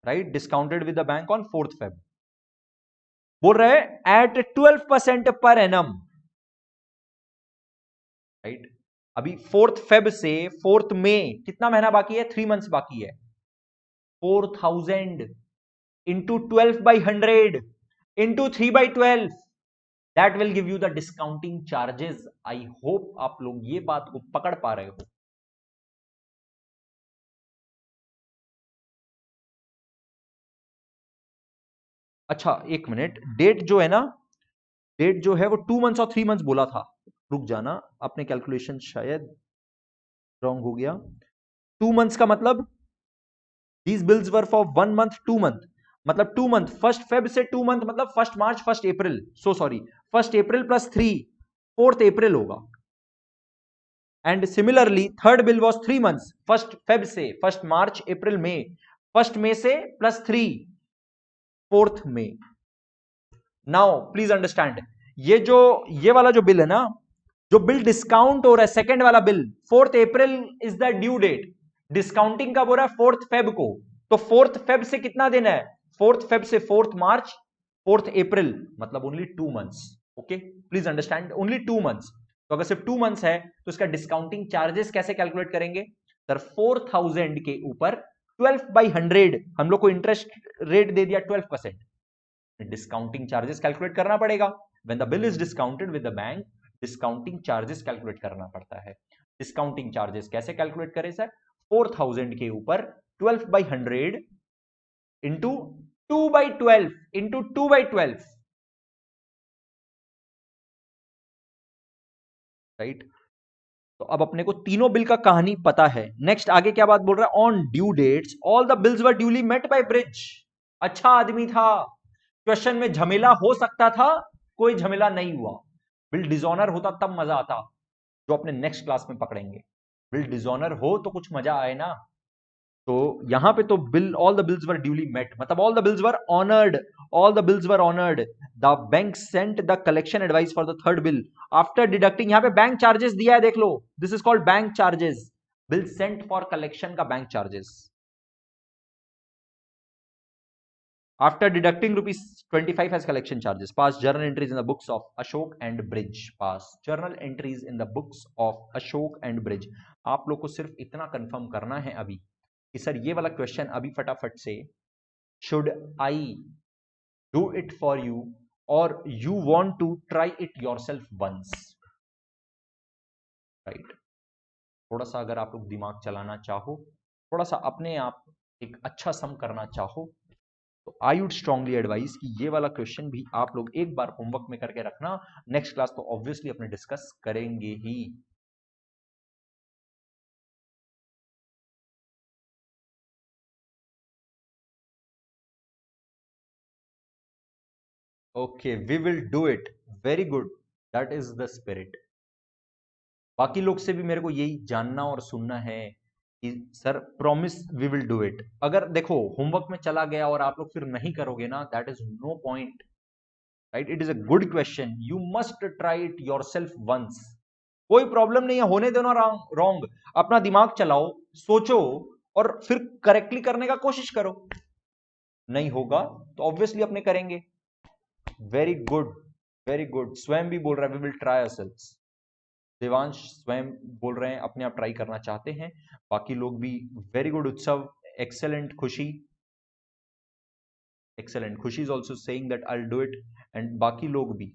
right, discounted with the bank on 4th Feb. बोल रहे हैं एट 12% पर एनम, राइट। अभी 4th फेब से 4th मई कितना महीना बाकी है, 3 मंथ्स बाकी है। 4000 into 12/100 into 3/12, that will give you the discounting charges. I hope आप लोग ये बात को पकड़ पा रहे हो। अच्छा एक मिनट, डेट जो है ना, डेट जो है वो 2 मंथ्स और 3 मंथ्स बोला था, रुक जाना, आपने कैलकुलेशन शायद रॉन्ग हो गया। 2 मंथ्स का मतलब these bills were for 1 month 2 month, मतलब 2 मंथ, 1 फेब से 2 मंथ मतलब 1 मार्च 1 अप्रैल, सो सॉरी 1 अप्रैल प्लस 3 4th अप्रैल होगा। And similarly third bill was 3 months, 1 Feb से 1 मार्च अप्रैल मई, 1 मई से प्लस 3 4th मई। नाउ प्लीज अंडरस्टैंड, ये वाला जो बिल है ना, जो बिल डिस्काउंट हो रहा है, सेकेंड वाला bill 4th April is the due date, discounting कब हो रहा है, 4th फेब को, तो 4th फेब से कितना दिन है, 4th फेब से 4th मार्च 4th अप्रैल, मतलब only 2 months. Okay, please understand, only 2 months. तो अगर सिर्फ 2 मंथ्स है तो इसका डिस्काउंटिंग चार्जेस कैसे कैलकुलेट करेंगे सर, 4000 के ऊपर 12/100 हम लोग को इंटरेस्ट रेट दे दिया 12%, डिस्काउंटिंग चार्जेस कैलकुलेट करना पड़ेगा। When the bill is discounted with the bank, discounting charges calculate करना पड़ता है। डिस्काउंटिंग चार्जेस कैसे कैलकुलेट करें सर, 4000 के ऊपर 12/100 इंटू 2/12 इंटू 2/12, राइट। तो अब अपने को तीनों बिल का कहानी पता है। नेक्स्ट आगे क्या बात बोल रहा है, on due dates all the bills were duly met by Brij. अच्छा आदमी था, क्वेश्चन में झमेला हो सकता था, कोई झमेला नहीं हुआ। बिल डिसऑनर होता तब मजा आता, जो अपने नेक्स्ट क्लास में पकड़ेंगे। बिल डिसऑनर हो तो कुछ मजा आए ना। तो यहां पे तो bill all the bills were duly met, मतलब all the bills were honoured, all the bills were honoured. The bank sent the collection advice for the third bill after deducting, यहां पे बैंक चार्जेस दिया है, देख लो, this is called bank charges, bill sent for collection का bank charges. After deducting rupees 25 as collection charges, pass journal entries in the books of Ashok and Bridge. Pass journal entries in the books of Ashok and Bridge. आप लोग को सिर्फ इतना कंफर्म करना है अभी कि सर ये वाला क्वेश्चन अभी फटाफट से, should I do it for you or you want to try it yourself once, right? थोड़ा सा अगर आप लोग दिमाग चलाना चाहो, थोड़ा सा अपने आप एक अच्छा सम करना चाहो, तो आई वुड स्ट्रांगली एडवाइज कि ये वाला क्वेश्चन भी आप लोग एक बार होमवर्क में करके रखना। नेक्स्ट क्लास तो ऑब्वियसली अपने डिस्कस करेंगे ही। Okay, we will do it, very good, that is the spirit. बाकी लोग से भी मेरे को यही जानना और सुनना है कि sir promise we will do it. अगर देखो होमवर्क में चला गया और आप लोग फिर नहीं करोगे ना, that is no point, right? It is a good question, you must try it yourself once. कोई प्रॉब्लम नहीं है, होने देना रॉन्ग, अपना दिमाग चलाओ, सोचो और फिर करेक्टली करने का कोशिश करो। नहीं होगा तो ऑब्वियसली अपने करेंगे। Very good, very good. Swayam भी बोल रहा है we will try ourselves. Devansh Swayam बोल रहे हैं अपने आप ट्राई करना चाहते हैं। बाकी लोग भी वेरी गुड। उत्सव एक्सेलेंट। खुशी एक्सेलेंट। खुशी is also saying that I will do it. And बाकी लोग भी,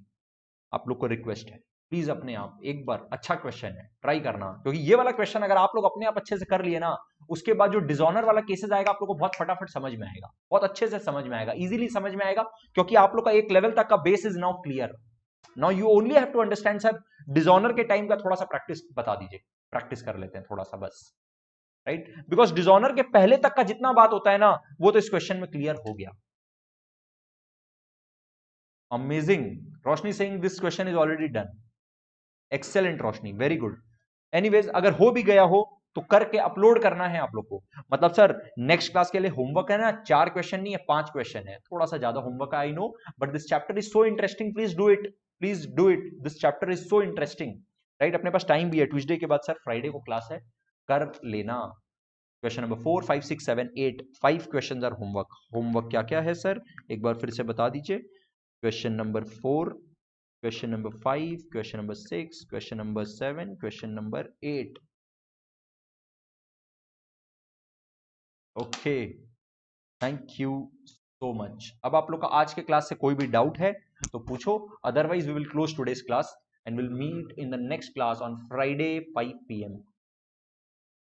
आप लोग को रिक्वेस्ट है प्लीज अपने आप एक बार, अच्छा क्वेश्चन है, ट्राई करना, क्योंकि ये वाला क्वेश्चन अगर आप लोग अपने आप अच्छे से कर लिए ना, उसके बाद जो डिसऑनर वाला केसेस आएगा आप लोग को बहुत फटाफट समझ में आएगा, बहुत अच्छे से समझ में आएगा, इजीली समझ में आएगा, क्योंकि आप लोग का एक लेवल तक का base is now clear. Now you only have to understand sir, dishonour के टाइम का थोड़ा सा प्रैक्टिस बता दीजिए, प्रैक्टिस कर लेते हैं थोड़ा सा बस, राइट? बिकॉज डिसऑनर के पहले तक का जितना बात होता है ना, वो तो इस क्वेश्चन में क्लियर हो गया। Amazing. Roshni saying this question is already done. Excellent Roshni, very good. Anyways अगर हो भी गया हो तो करके अपलोड करना है आप लोग को। मतलब सर नेक्स्ट क्लास के लिए होमवर्क है ना, 4 क्वेश्चन नहीं है 5 क्वेश्चन है, थोड़ा सा ज्यादा homework I know, but this chapter is so interesting, please do it, please do it, this chapter is so interesting, right? अपने पास टाइम भी है, ट्यूसडे के बाद सर फ्राइडे को क्लास है, कर लेना। Question number 4 5 6 7 8 5 question are homework. Homework क्या क्या है सर, एक बार फिर से बता दीजिए। Question number 4, question number 5, question number 6, question number 7, question number 8. Okay, thank you so much. अब आप लोग का आज के क्लास से कोई भी डाउट है तो पूछो, otherwise we will close today's class and will meet in the next class on Friday 5 PM.